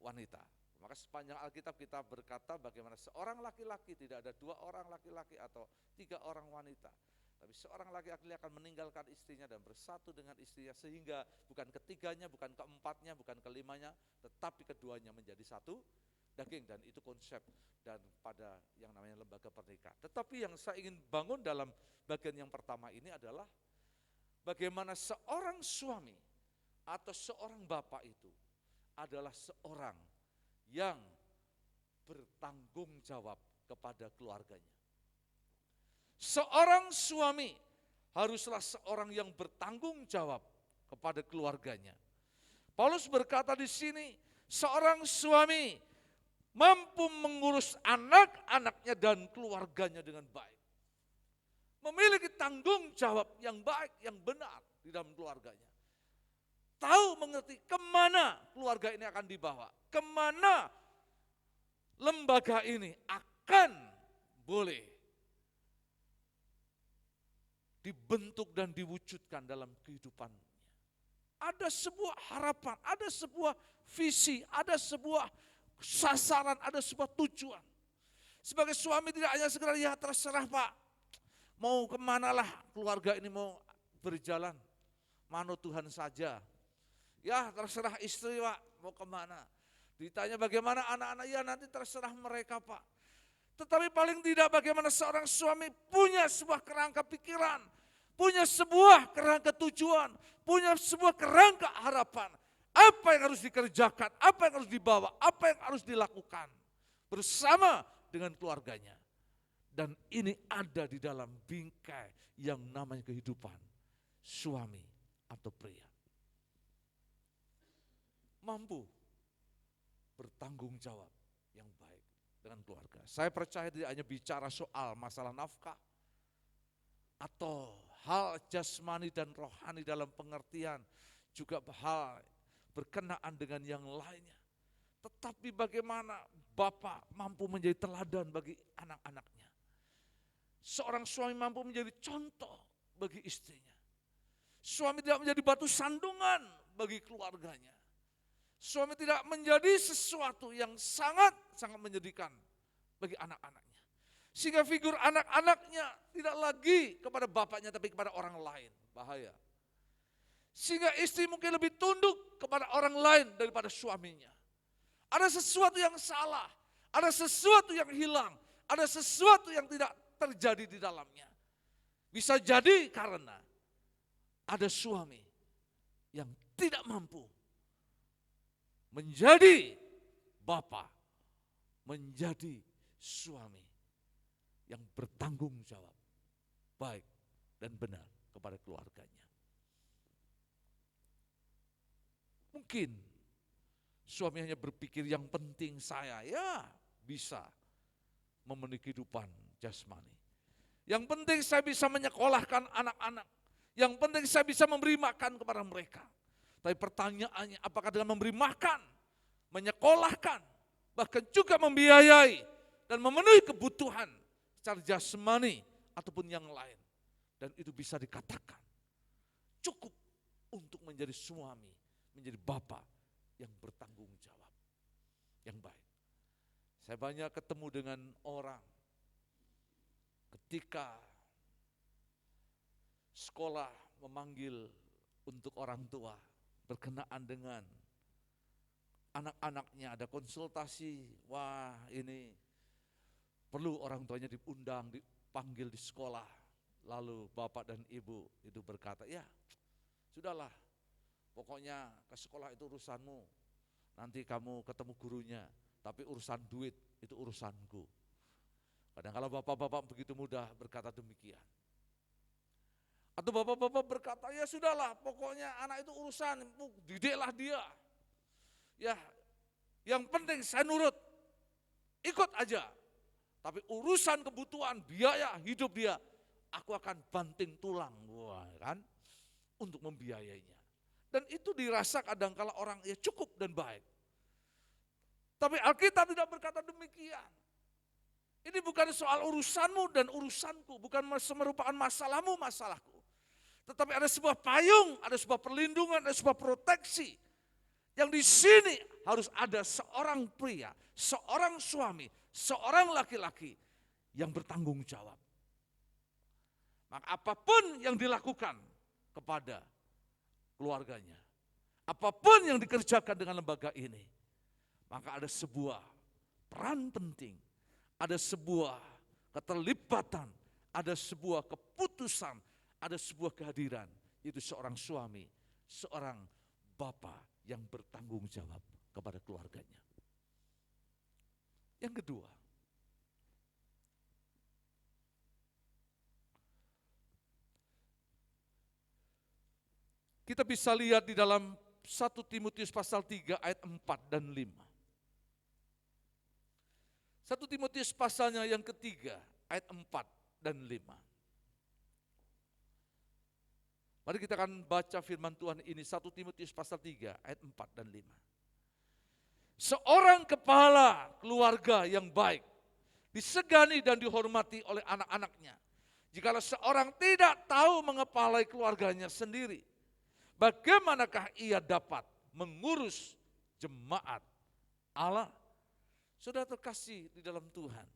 wanita. Maka sepanjang Alkitab kita berkata bagaimana seorang laki-laki, tidak ada 2 orang laki-laki atau 3 orang wanita. Tapi seorang laki-laki akan meninggalkan istrinya dan bersatu dengan istrinya, sehingga bukan ketiganya, bukan keempatnya, bukan kelimanya, tetapi keduanya menjadi satu daging. Dan itu konsep dan pada yang namanya lembaga pernikahan. Tetapi yang saya ingin bangun dalam bagian yang pertama ini adalah bagaimana seorang suami atau seorang bapak itu adalah seorang yang bertanggung jawab kepada keluarganya. Seorang suami haruslah seorang yang bertanggung jawab kepada keluarganya. Paulus berkata di sini, seorang suami mampu mengurus anak-anaknya dan keluarganya dengan baik. Memiliki tanggung jawab yang baik, yang benar di dalam keluarganya. Tahu mengerti kemana keluarga ini akan dibawa, kemana lembaga ini akan boleh dibentuk dan diwujudkan dalam kehidupannya. Ada sebuah harapan, ada sebuah visi, ada sebuah sasaran, ada sebuah tujuan. Sebagai suami tidak hanya sekedar ya terserah Pak, mau kemanalah keluarga ini mau berjalan, manut Tuhan saja. Ya terserah istri Pak, mau kemana. Ditanya bagaimana anak-anak, ya nanti terserah mereka Pak. Tetapi paling tidak bagaimana seorang suami punya sebuah kerangka pikiran, punya sebuah kerangka tujuan, punya sebuah kerangka harapan. Apa yang harus dikerjakan, apa yang harus dibawa, apa yang harus dilakukan bersama dengan keluarganya. Dan ini ada di dalam bingkai yang namanya kehidupan suami atau pria. Mampu bertanggung jawab yang baik dengan keluarga. Saya percaya tidak hanya bicara soal masalah nafkah atau hal jasmani dan rohani dalam pengertian, juga hal berkenaan dengan yang lainnya. Tetapi bagaimana Bapak mampu menjadi teladan bagi anak-anaknya. Seorang suami mampu menjadi contoh bagi istrinya. Suami tidak menjadi batu sandungan bagi keluarganya. Suami tidak menjadi sesuatu yang sangat menyedihkan bagi anak-anaknya. Sehingga figur anak-anaknya tidak lagi kepada bapaknya tapi kepada orang lain. Bahaya. Sehingga istri mungkin lebih tunduk kepada orang lain daripada suaminya. Ada sesuatu yang salah, ada sesuatu yang hilang, ada sesuatu yang tidak terjadi di dalamnya. Bisa jadi karena ada suami yang tidak mampu menjadi bapak, menjadi suami yang bertanggung jawab baik dan benar kepada keluarganya. Mungkin suami hanya berpikir yang penting saya ya bisa memenuhi kehidupan jasmani. Yang penting saya bisa menyekolahkan anak-anak. Yang penting saya bisa memberi makan kepada mereka. Tapi pertanyaannya apakah dengan memberi makan, menyekolahkan, bahkan juga membiayai dan memenuhi kebutuhan secara jasmani ataupun yang lain. Dan itu bisa dikatakan cukup untuk menjadi suami, menjadi bapak yang bertanggung jawab, yang baik. Saya banyak ketemu dengan orang ketika sekolah memanggil untuk orang tua berkenaan dengan anak-anaknya, ada konsultasi, wah ini perlu orang tuanya diundang, dipanggil di sekolah. Lalu bapak dan ibu itu berkata, ya sudahlah, pokoknya ke sekolah itu urusanmu, nanti kamu ketemu gurunya, tapi urusan duit itu urusanku. Kadang kalau bapak-bapak begitu mudah berkata demikian. Atau bapak-bapak berkata, ya sudahlah pokoknya anak itu urusan, didiklah dia. Ya, yang penting saya nurut, ikut aja. Tapi urusan kebutuhan, biaya hidup dia, aku akan banting tulang, wah kan, untuk membiayainya. Dan itu dirasa kadang kala orang ya cukup dan baik. Tapi Alkitab tidak berkata demikian. Ini bukan soal urusanmu dan urusanku, bukan merupakan masalahmu, masalahku. Tetapi ada sebuah payung, ada sebuah perlindungan, ada sebuah proteksi. Yang di sini harus ada seorang pria, seorang suami, seorang laki-laki yang bertanggung jawab. Maka apapun yang dilakukan kepada keluarganya, apapun yang dikerjakan dengan lembaga ini, maka ada sebuah peran penting, ada sebuah keterlibatan, ada sebuah keputusan, ada sebuah kehadiran, itu seorang suami, seorang bapak yang bertanggung jawab kepada keluarganya. Yang kedua, kita bisa lihat di dalam 1 Timotius pasal 3 ayat 4 dan 5. 1 Timotius pasalnya yang ketiga ayat 4 dan 5. Mari kita akan baca firman Tuhan ini 1 Timotius pasal 3 ayat 4 dan 5. Seorang kepala keluarga yang baik disegani dan dihormati oleh anak-anaknya. Jikalau seorang tidak tahu mengepalai keluarganya sendiri, bagaimanakah ia dapat mengurus jemaat Allah? Saudara terkasih di dalam Tuhan,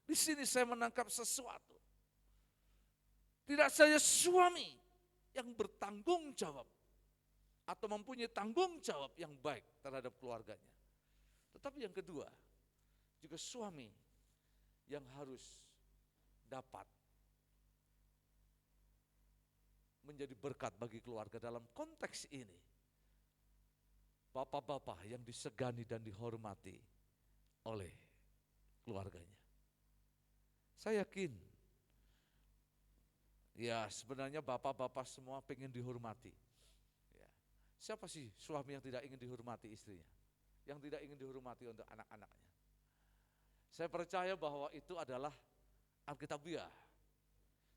di sini saya menangkap sesuatu. Tidak saja suami yang bertanggung jawab atau mempunyai tanggung jawab yang baik terhadap keluarganya, tetapi yang kedua juga suami yang harus dapat menjadi berkat bagi keluarga. Dalam konteks ini, bapak-bapak yang disegani dan dihormati oleh keluarganya. Saya yakin Ya, sebenarnya bapak-bapak semua pengen dihormati. Ya. Siapa sih suami yang tidak ingin dihormati istrinya? Yang tidak ingin dihormati untuk anak-anaknya? Saya percaya bahwa itu adalah alkitabiah.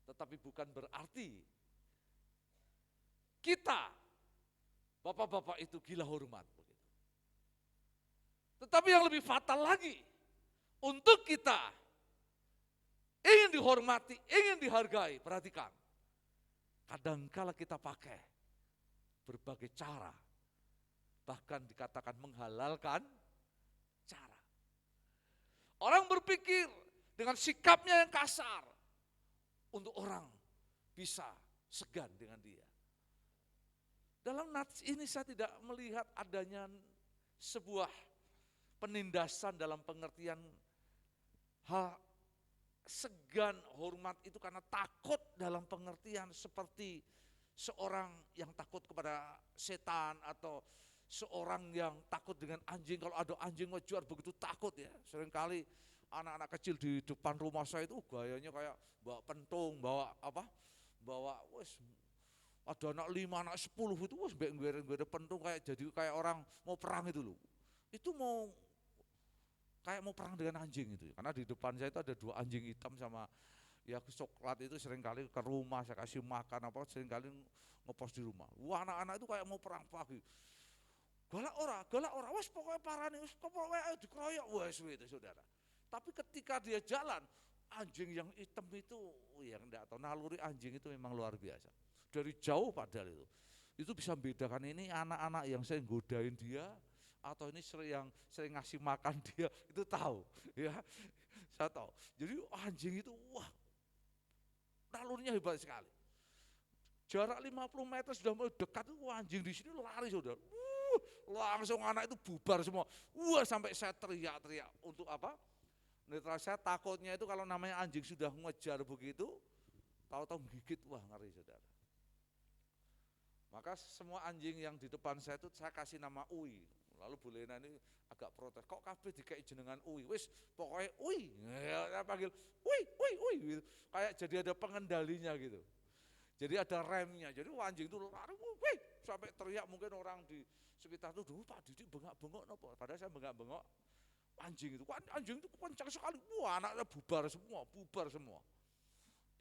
Tetapi bukan berarti kita, bapak-bapak itu gila hormat. Tetapi yang lebih fatal lagi, untuk kita ingin dihormati, ingin dihargai, perhatikan. Kadangkala kita pakai berbagai cara, bahkan dikatakan menghalalkan cara. Orang berpikir dengan sikapnya yang kasar, untuk orang bisa segan dengan dia. Dalam nats ini saya tidak melihat adanya sebuah penindasan dalam pengertian segan hormat itu karena takut dalam pengertian seperti seorang yang takut kepada setan atau seorang yang takut dengan anjing. Kalau ada anjing ngejar begitu takut ya. Seringkali anak-anak kecil di depan rumah saya itu gayanya kayak bawa pentung, bawa apa? Bawa ada anak 5, anak 10 itu nggak ada pentung kayak orang mau perang itu loh. Itu kayak mau perang dengan anjing itu. Karena di depan saya itu ada 2 anjing hitam sama ya coklat itu seringkali ke rumah saya kasih makan apa seringkali ngepos di rumah. Wah, anak-anak itu kayak mau perang pagi. Galak ora, wes pokoknya parah nih, pokoknya dikeroyok, wes itu saudara. Tapi ketika dia jalan, anjing yang hitam itu, yang enggak tahu naluri anjing itu memang luar biasa. Dari jauh padahal itu bisa membedakan ini anak-anak yang saya godain dia, atau ini yang sering ngasih makan dia, itu tahu ya, saya tahu. Jadi anjing itu wah nalurnya hebat sekali. Jarak 50 meter sudah mau dekat itu anjing di sini lari saudara. Langsung anak itu bubar semua. Wah sampai saya teriak-teriak untuk apa? Netral saya takutnya itu kalau namanya anjing sudah ngejar begitu, tahu-tahu gigit, wah ngeri saudara. Maka semua anjing yang di depan saya itu saya kasih nama Uwi. Lalu Bu Lena ini agak protes, kok kabeh dikai jenengan Uwi? Wis pokoknya Uwi, ya, saya panggil Uwi gitu. Kayak jadi ada pengendalinya gitu. Jadi ada remnya, jadi anjing itu lari, wih, sampai teriak mungkin orang di sekitar itu, duh Pak Didi bengak-bengok nopo. Padahal saya bengak-bengok anjing itu, anjing itu kencang sekali, wah anaknya bubar semua.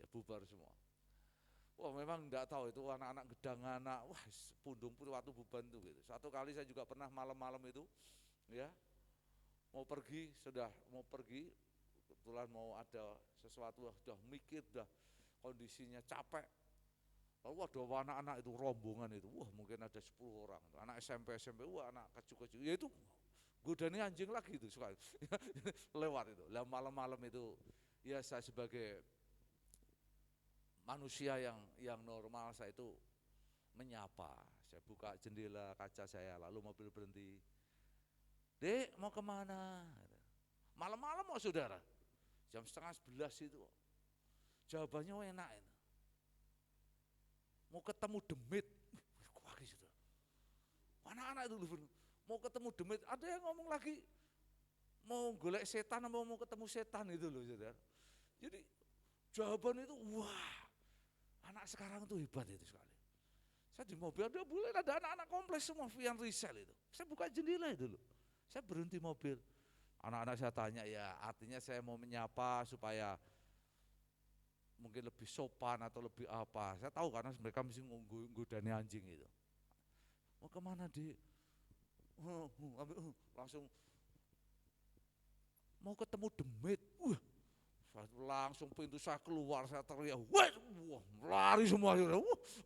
Ya bubar semua. Wah memang enggak tahu itu anak-anak gedang anak, wah pundung pun waktu beban itu gitu. Satu kali saya juga pernah malam-malam itu, ya mau pergi, kebetulan mau ada sesuatu, sudah mikir, sudah kondisinya capek. Lalu ada anak-anak itu rombongan itu, wah mungkin ada 10 orang, anak SMP, wah anak kecil-kecil, ya itu godani anjing lagi itu sekali, lewat itu. Lah malam-malam itu, ya saya sebagai manusia yang normal saya itu menyapa, saya buka jendela kaca saya, lalu mobil berhenti, Dek mau kemana? Malam-malam mau saudara, jam 10:30 itu, jawabannya enak itu. Mau ketemu demit, anak-anak itu mau ketemu demit, ada yang ngomong lagi mau golek setan, mau ketemu setan itu loh saudara. Jadi jawaban itu wah anak sekarang itu hebat itu sekali. Saya di mobil ada anak-anak kompleks semua yang resell itu. Saya buka jendela itu loh, saya berhenti mobil. Anak-anak saya tanya ya artinya saya mau menyapa supaya mungkin lebih sopan atau lebih apa. Saya tahu karena mereka mesti nggodani anjing itu. Mau kemana Dik? Langsung mau ketemu demit. Langsung pintu saya keluar, saya teriak, wah lari semua.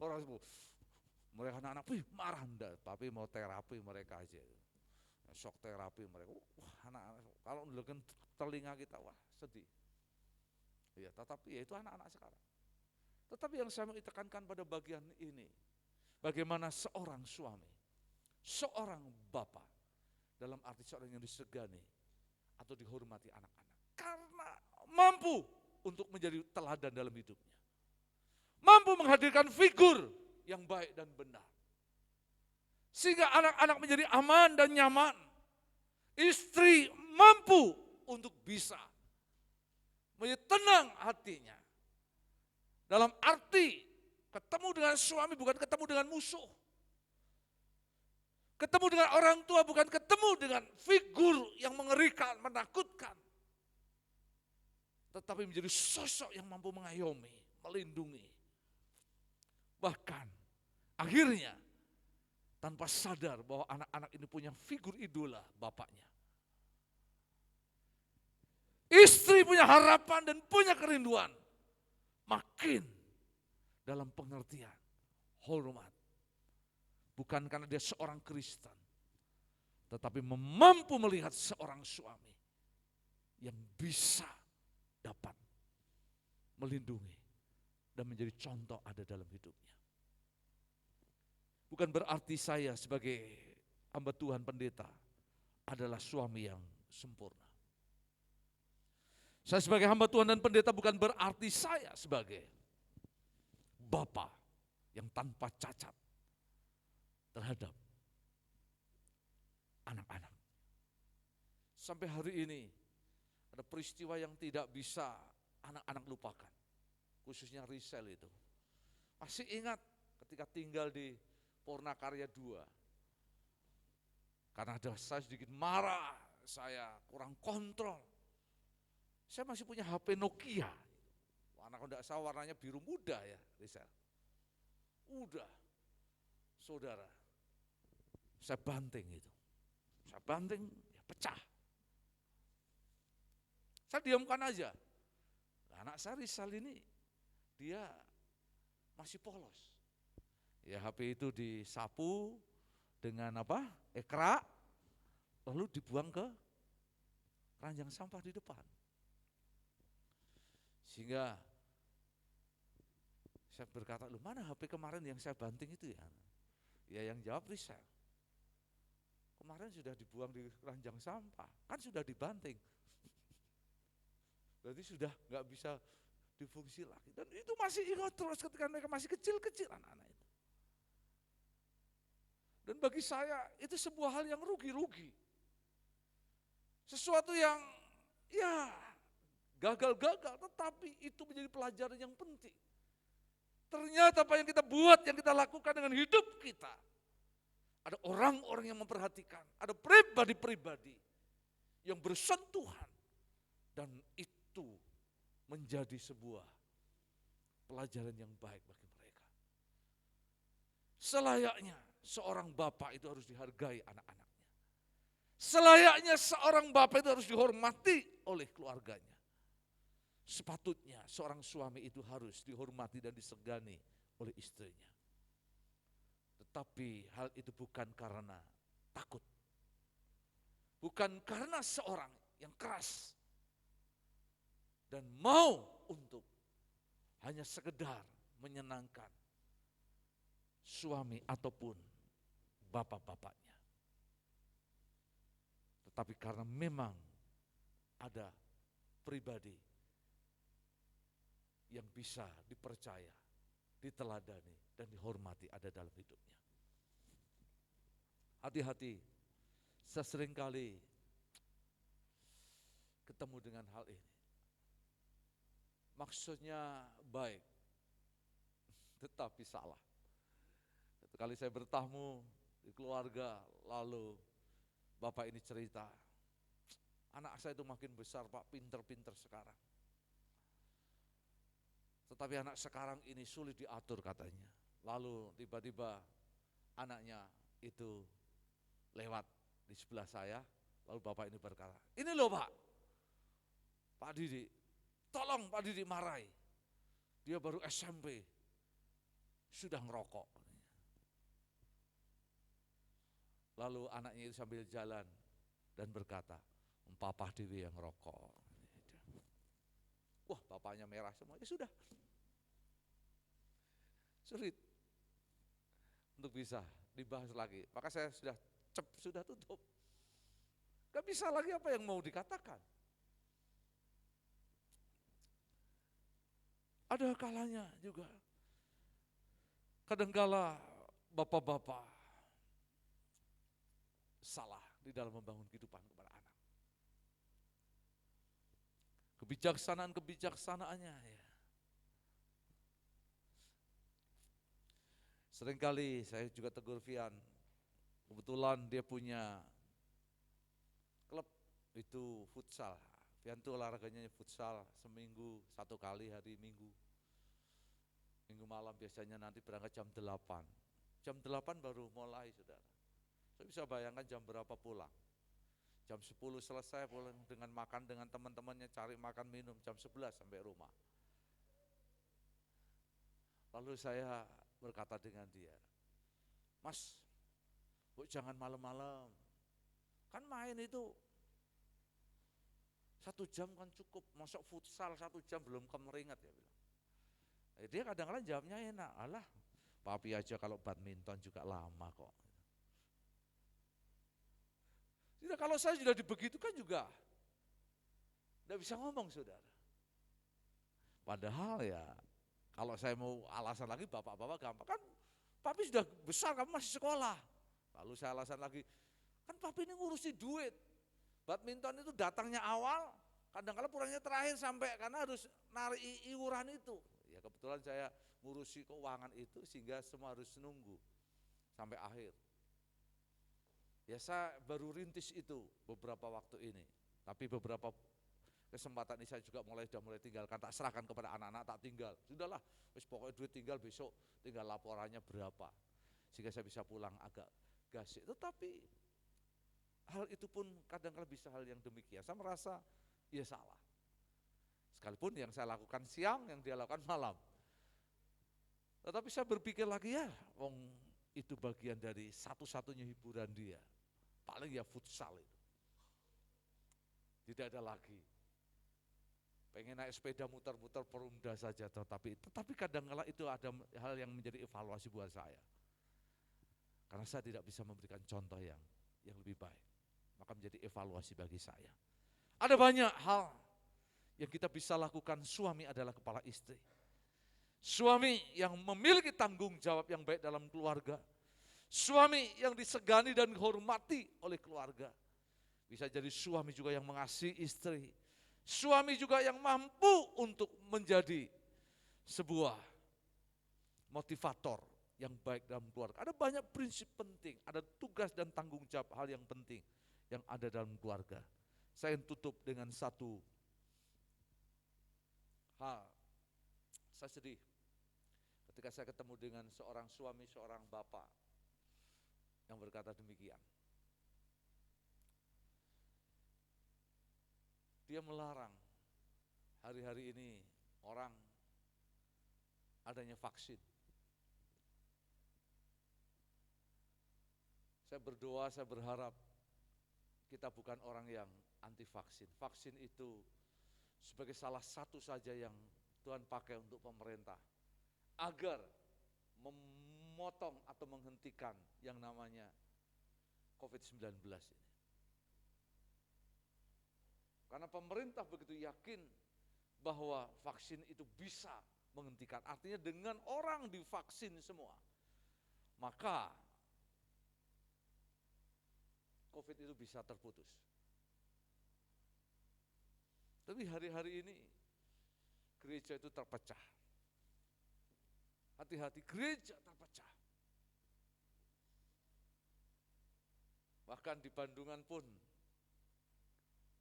Orang semua. Mereka anak-anak, marah enggak, tapi mau terapi mereka aja. Shock terapi mereka. Wah anak-anak, kalau ngelukin telinga kita, wah sedih. Ya, tetapi ya itu anak-anak sekarang. Tetapi yang saya mau tekankan pada bagian ini, bagaimana seorang suami, seorang bapak, dalam arti seorang yang disegani atau dihormati anak-anak, karena mampu untuk menjadi teladan dalam hidupnya, mampu menghadirkan figur yang baik dan benar, sehingga anak-anak menjadi aman dan nyaman. Istri mampu untuk bisa menjadi tenang hatinya Dalam arti ketemu dengan suami bukan ketemu dengan musuh. Ketemu dengan orang tua bukan ketemu dengan figur yang mengerikan, menakutkan. Tetapi menjadi sosok yang mampu mengayomi, melindungi. Bahkan akhirnya tanpa sadar bahwa anak-anak ini punya figur idola bapaknya. Istri punya harapan dan punya kerinduan. Makin dalam pengertian, hormat. Bukan karena dia seorang Kristen, tetapi mampu melihat seorang suami yang bisa dapat melindungi dan menjadi contoh ada dalam hidupnya. Bukan berarti saya sebagai hamba Tuhan pendeta adalah suami yang sempurna. Saya sebagai hamba Tuhan dan pendeta bukan berarti saya sebagai bapa yang tanpa cacat terhadap anak-anak. Sampai hari ini ada peristiwa yang tidak bisa anak-anak lupakan. Khususnya Risel itu. Masih ingat ketika tinggal di Purnakarya 2. Karena ada saya sedikit marah, saya kurang kontrol. Saya masih punya HP Nokia. Anak tidak salah warnanya biru muda ya Risel. Udah, saudara. Saya banting itu. Saya banting, ya pecah. Saya diamkan aja. Anak saya Risal ini, dia masih polos. Ya HP itu disapu dengan apa? Ekra, lalu dibuang ke keranjang sampah di depan. Sehingga saya berkata, loh mana HP kemarin yang saya banting itu ya? Ya yang jawab Risel. Kemarin sudah dibuang di keranjang sampah, kan sudah dibanting. Berarti sudah nggak bisa difungsi lagi. Dan itu masih ingat terus ketika mereka masih kecil-kecil anak-anak itu. Dan bagi saya itu sebuah hal yang rugi-rugi. Sesuatu yang ya gagal-gagal, tetapi itu menjadi pelajaran yang penting. Ternyata apa yang kita buat, yang kita lakukan dengan hidup kita, ada orang-orang yang memperhatikan, ada pribadi-pribadi yang bersentuhan, dan itu menjadi sebuah pelajaran yang baik bagi mereka. Selayaknya seorang bapak itu harus dihargai anak-anaknya. Selayaknya seorang bapak itu harus dihormati oleh keluarganya. Sepatutnya seorang suami itu harus dihormati dan disegani oleh istrinya. Tetapi hal itu bukan karena takut. Bukan karena seorang yang keras. Dan mau untuk hanya sekedar menyenangkan suami ataupun bapak-bapaknya. Tetapi karena memang ada pribadi yang bisa dipercaya, diteladani, dan dihormati ada dalam hidupnya. Hati-hati, saya seringkali ketemu dengan hal ini. Maksudnya baik, tetapi salah. Satu kali saya bertamu di keluarga, lalu bapak ini cerita, anak saya itu makin besar Pak, pinter-pinter sekarang. Tetapi anak sekarang ini sulit diatur katanya. Lalu tiba-tiba anaknya itu lewat di sebelah saya, lalu bapak ini berkata, ini loh Pak Didi, tolong Pak Didi marahi. Dia baru SMP, sudah ngerokok. Lalu anaknya itu sambil jalan dan berkata, Papa Dewi yang ngerokok. Wah bapaknya merah semua, ya sudah. Sulit untuk bisa dibahas lagi. Maka saya sudah tutup. Gak bisa lagi apa yang mau dikatakan. Ada kalanya juga. Kadangkala bapak-bapak salah di dalam membangun kehidupan kepada anak. Kebijaksanaannya ya. Seringkali saya juga tegur Vian, kebetulan dia punya klub itu futsal. Vian tuh olahraganya futsal seminggu 1 kali hari Minggu. Minggu malam biasanya nanti berangkat jam 8. Jam 8 baru mulai, saudara. Saya bisa bayangkan jam berapa pulang. Jam 10 selesai pulang dengan makan dengan teman-temannya, cari makan minum, jam 11 sampai rumah. Lalu saya berkata dengan dia, Mas, bu jangan malam-malam. Kan main itu 1 jam kan cukup, masuk futsal 1 jam belum kemeringat ya bilang. Dia kadang-kadang jawabnya enak, alah papi aja kalau badminton juga lama kok. Tidak, kalau saya sudah dibegitukan juga tidak bisa ngomong, saudara. Padahal ya kalau saya mau alasan lagi, bapak-bapak gampang, kan papi sudah besar, kamu masih sekolah. Lalu saya alasan lagi, kan papi ini ngurusi duit. Badminton itu datangnya awal, kadang-kadang pulangnya terakhir sampai karena harus narik iuran itu. Ya kebetulan saya ngurusi keuangan itu sehingga semua harus nunggu sampai akhir. Ya saya baru rintis itu beberapa waktu ini, tapi beberapa kesempatan ini saya juga sudah mulai tinggalkan, tak serahkan kepada anak-anak, tak tinggal. Sudahlah, wis pokoknya duit tinggal besok, tinggal laporannya berapa. Sehingga saya bisa pulang agak gasik. Tetapi hal itu pun kadang-kadang bisa hal yang demikian. Saya merasa ya salah. Sekalipun yang saya lakukan siang, yang dia lakukan malam. Tetapi saya berpikir lagi ya, itu bagian dari satu-satunya hiburan dia. Paling ya futsal itu. Tidak ada lagi. Pengen naik sepeda muter-muter perumda saja, tetapi kadang-kala itu ada hal yang menjadi evaluasi buat saya. Karena saya tidak bisa memberikan contoh yang lebih baik. Maka menjadi evaluasi bagi saya. Ada banyak hal yang kita bisa lakukan. Suami adalah kepala istri. Suami yang memiliki tanggung jawab yang baik dalam keluarga. Suami yang disegani dan dihormati oleh keluarga. Bisa jadi suami juga yang mengasihi istri. Suami juga yang mampu untuk menjadi sebuah motivator yang baik dalam keluarga. Ada banyak prinsip penting, ada tugas dan tanggung jawab hal yang penting yang ada dalam keluarga. Saya tutup dengan satu hal. Saya sedih ketika saya ketemu dengan seorang suami, seorang bapak yang berkata demikian. Dia melarang hari-hari ini orang adanya vaksin. Saya berdoa, saya berharap kita bukan orang yang anti vaksin. Vaksin itu sebagai salah satu saja yang Tuhan pakai untuk pemerintah agar memotong atau menghentikan yang namanya COVID-19 ini. Karena pemerintah begitu yakin bahwa vaksin itu bisa menghentikan. Artinya dengan orang divaksin semua, maka COVID itu bisa terputus. Tapi hari-hari ini gereja itu terpecah. Hati-hati, gereja terpecah. Bahkan di Bandungan pun,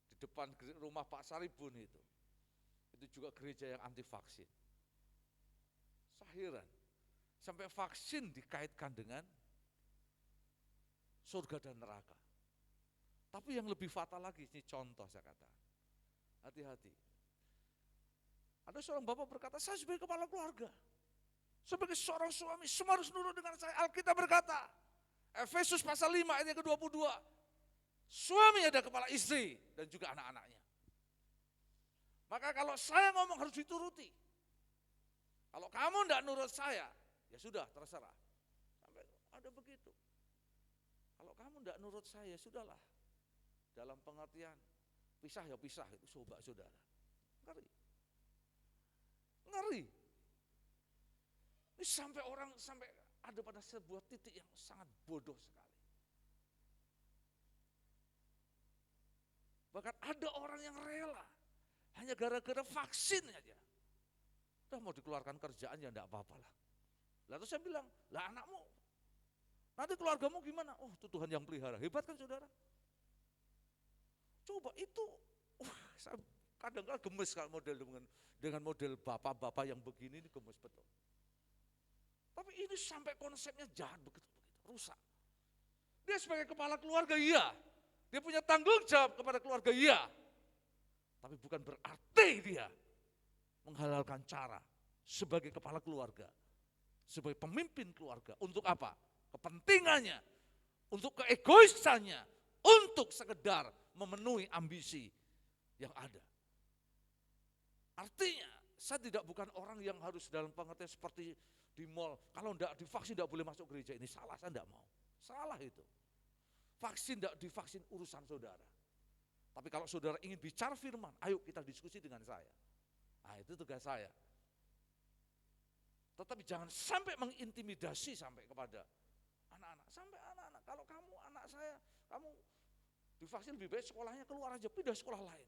di depan rumah Pak Saribun itu juga gereja yang anti vaksin. Saya heran, sampai vaksin dikaitkan dengan surga dan neraka. Tapi yang lebih fatal lagi, ini contoh saya katakan. Hati-hati. Ada seorang bapak berkata, saya sebagai kepala keluarga, sebagai seorang suami, semua harus nurut dengan saya. Alkitab berkata, Efesus pasal 5 ayat yang ke-22, suami ada kepala istri dan juga anak-anaknya. Maka kalau saya ngomong harus dituruti. Kalau kamu tidak nurut saya, ya sudah terserah. Sampai ada begitu. Kalau kamu tidak nurut saya, sudahlah. Dalam pengertian, pisah ya pisah, itu coba saudara. Ngeri. Ngeri. Ini sampai orang, sampai ada pada sebuah titik yang sangat bodoh sekali. Bahkan ada orang yang rela, hanya gara-gara vaksin aja. Udah mau dikeluarkan kerjaan ya enggak apa-apa lah. Lalu saya bilang, lah anakmu, nanti keluargamu gimana? Oh itu Tuhan yang pelihara, hebat kan saudara? Coba itu, saya kadang-kadang gemes kalau model dengan model bapak-bapak yang begini, ini gemes betul. Tapi ini sampai konsepnya jahat begitu, rusak. Dia sebagai kepala keluarga, iya. Dia punya tanggung jawab kepada keluarga, iya. Tapi bukan berarti dia menghalalkan cara sebagai kepala keluarga, sebagai pemimpin keluarga. Untuk apa? Kepentingannya, untuk keegoisannya, untuk sekedar memenuhi ambisi yang ada. Artinya, saya bukan orang yang harus dalam pengertian seperti di mall, kalau tidak divaksin tidak boleh masuk gereja, ini salah, saya tidak mau. Salah itu. Vaksin tidak divaksin urusan saudara. Tapi kalau saudara ingin bicara firman, ayo kita diskusi dengan saya. Nah itu tugas saya. Tetapi jangan sampai mengintimidasi sampai kepada anak-anak. Sampai anak-anak, kalau kamu anak saya, kamu divaksin lebih baik sekolahnya keluar aja, pindah sekolah lain.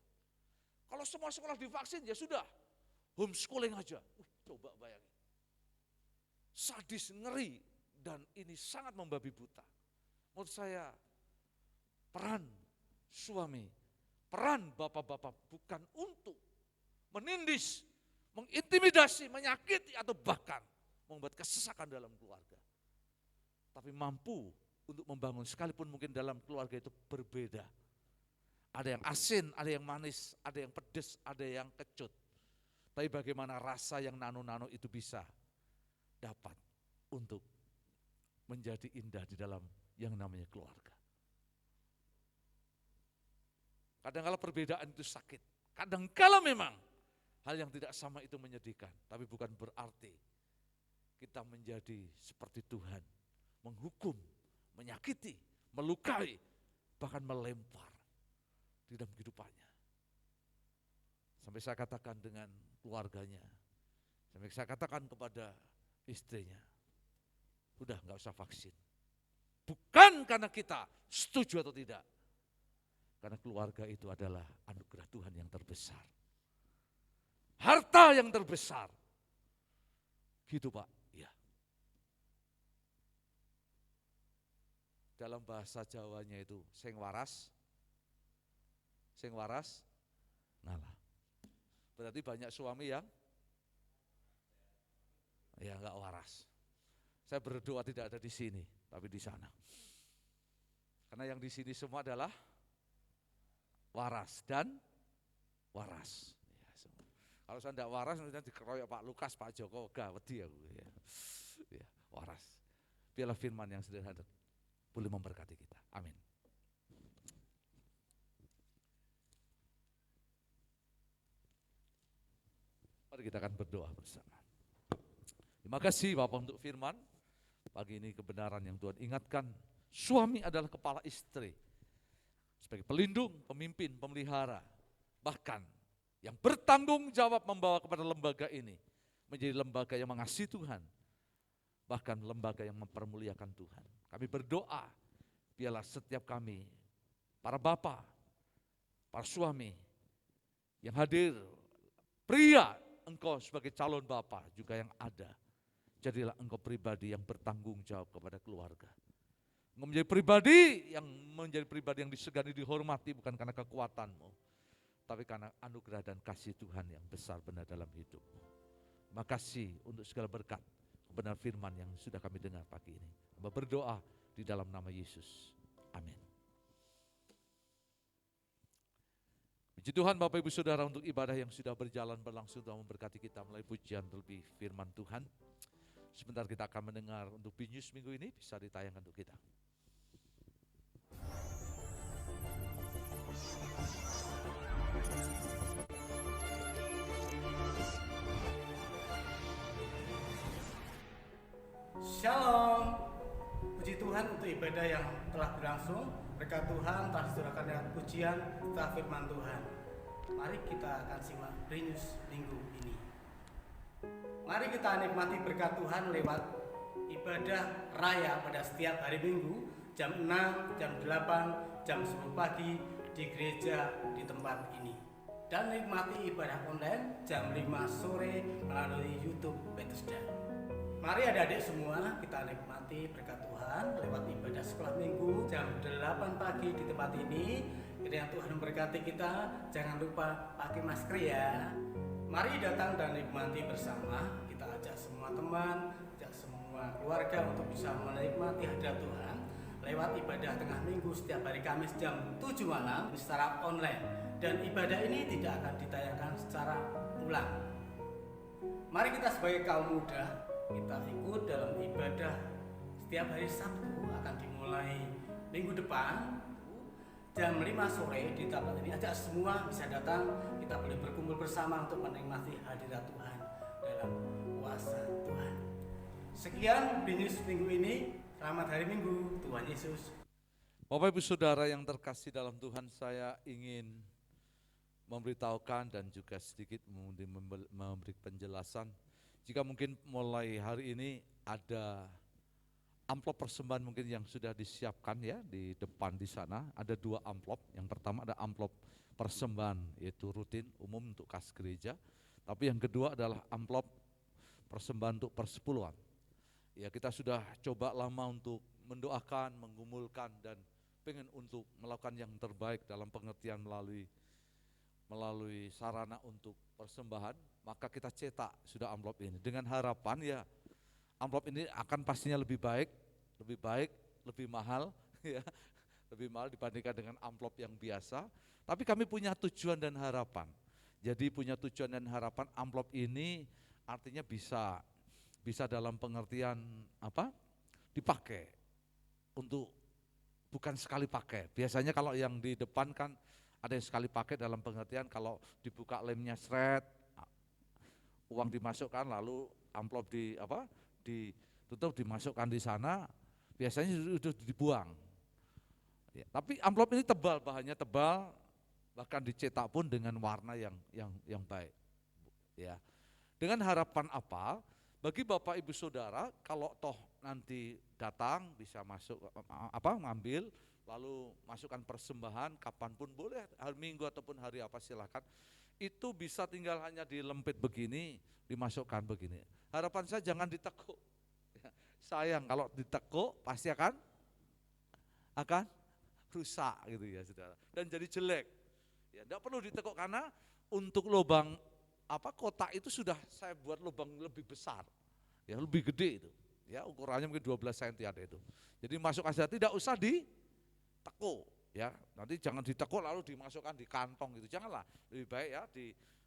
Kalau semua sekolah divaksin ya sudah, homeschooling aja. Coba bayangin. Sadis, ngeri, dan ini sangat membabi buta. Menurut saya, peran suami, peran bapak-bapak bukan untuk menindis, mengintimidasi, menyakiti, atau bahkan membuat kesesakan dalam keluarga. Tapi mampu untuk membangun, sekalipun mungkin dalam keluarga itu berbeda. Ada yang asin, ada yang manis, ada yang pedas, ada yang kecut. Tapi bagaimana rasa yang nano-nano itu bisa dapat untuk menjadi indah di dalam yang namanya keluarga. Kadang-kala perbedaan itu sakit, kadang-kala memang hal yang tidak sama itu menyedihkan, tapi bukan berarti kita menjadi seperti Tuhan, menghukum, menyakiti, melukai, bahkan melempar di dalam kehidupannya. Sampai saya katakan dengan keluarganya, sampai saya katakan kepada istrinya, udah gak usah vaksin. Bukan karena kita setuju atau tidak, karena keluarga itu adalah anugerah Tuhan yang terbesar. Harta yang terbesar. Gitu Pak, ya. Dalam bahasa Jawanya itu, sing waras, ngalah. Berarti banyak suami yang ya enggak waras. Saya berdoa tidak ada di sini, tapi di sana. Karena yang di sini semua adalah waras dan waras. Ya, kalau saya tidak waras, nanti dikeroyok Pak Lukas, Pak Joko, gak wedi aku. Ya, waras. Biarlah firman yang sederhana boleh memberkati kita. Amin. Mari kita akan berdoa bersama. Terima kasih Bapak untuk firman. Pagi ini kebenaran yang Tuhan ingatkan. Suami adalah kepala istri. Sebagai pelindung, pemimpin, pemelihara. Bahkan yang bertanggung jawab membawa kepada lembaga ini. Menjadi lembaga yang mengasihi Tuhan. Bahkan lembaga yang mempermuliakan Tuhan. Kami berdoa, biarlah setiap kami, para bapak, para suami, yang hadir, pria, engkau sebagai calon bapak juga yang ada. Jadilah engkau pribadi yang bertanggung jawab kepada keluarga. Engkau menjadi pribadi yang disegani, dihormati bukan karena kekuatanmu, tapi karena anugerah dan kasih Tuhan yang besar benar dalam hidupmu. Terima kasih untuk segala berkat, kebenaran firman yang sudah kami dengar pagi ini. Kami berdoa di dalam nama Yesus. Amin. Puji Tuhan Bapak Ibu Saudara untuk ibadah yang sudah berjalan berlangsung dan memberkati kita melalui pujian terlebih firman Tuhan. Sebentar kita akan mendengar untuk Binus minggu ini bisa ditayangkan untuk kita. Shalom. Puji Tuhan untuk ibadah yang telah berlangsung. Berkat Tuhan telah disediakan dengan pujian serta firman Tuhan. Mari kita akan simak Binus minggu ini. Mari kita nikmati berkat Tuhan lewat ibadah raya pada setiap hari Minggu jam 6, jam 8, jam 10 pagi di gereja di tempat ini. Dan nikmati ibadah online jam 5 sore melalui YouTube Bethesda. Mari adik-adik semua kita nikmati berkat Tuhan lewat ibadah sekolah minggu jam 8 pagi di tempat ini. Kiranya Tuhan memberkati kita, jangan lupa pakai masker ya. Mari datang dan nikmati bersama, kita ajak semua teman, ajak semua keluarga untuk bisa menikmati hadirat Tuhan lewat ibadah tengah minggu setiap hari Kamis jam 7 malam secara online. Dan ibadah ini tidak akan ditayangkan secara ulang. Mari kita sebagai kaum muda, kita ikut dalam ibadah setiap hari Sabtu akan dimulai minggu depan jam 5 sore di tempat ini. Ajak semua bisa datang, kita boleh berkumpul bersama untuk menikmati hadirat Tuhan dalam kuasa Tuhan. Sekian bisnis minggu ini, selamat hari Minggu, Tuhan Yesus. Bapak Ibu Saudara yang terkasih dalam Tuhan, saya ingin memberitahukan dan juga sedikit memberi penjelasan. Jika mungkin mulai hari ini ada amplop persembahan mungkin yang sudah disiapkan ya di depan di sana, ada 2 amplop. Yang pertama ada amplop persembahan yaitu rutin umum untuk kas gereja. Tapi yang kedua adalah amplop persembahan untuk persepuluhan. Ya, kita sudah coba lama untuk mendoakan, menggumulkan dan pengen untuk melakukan yang terbaik dalam pengertian melalui sarana untuk persembahan, maka kita cetak sudah amplop ini dengan harapan ya amplop ini akan pastinya lebih baik, lebih mahal ya, lebih mahal dibandingkan dengan amplop yang biasa. Tapi kami punya tujuan dan harapan. Jadi punya tujuan dan harapan amplop ini artinya bisa dalam pengertian apa? Dipakai untuk bukan sekali pakai. Biasanya kalau yang di depan kan ada yang sekali pakai dalam pengertian kalau dibuka lemnya seret, uang dimasukkan lalu amplop ditutup dimasukkan di sana, biasanya sudah dibuang. Ya, tapi amplop ini tebal, bahannya tebal, bahkan dicetak pun dengan warna yang baik. Ya. Dengan harapan apa? Bagi Bapak Ibu Saudara, kalau toh nanti datang bisa masuk ngambil, lalu masukkan persembahan kapanpun boleh, hari Minggu ataupun hari apa silakan. Itu bisa tinggal hanya dilempit begini, dimasukkan begini. Harapan saya jangan ditekuk. Sayang kalau ditekuk pasti akan rusak gitu ya saudara. Dan jadi jelek. Ya, tidak perlu ditekuk karena untuk lubang kotak itu sudah saya buat lubang lebih besar, ya lebih gede itu. Ya ukurannya mungkin 12 cm ada itu. Jadi masuk aja, tidak usah ditekuk. Ya, nanti jangan ditekuk lalu dimasukkan di kantong gitu, janganlah. Lebih baik ya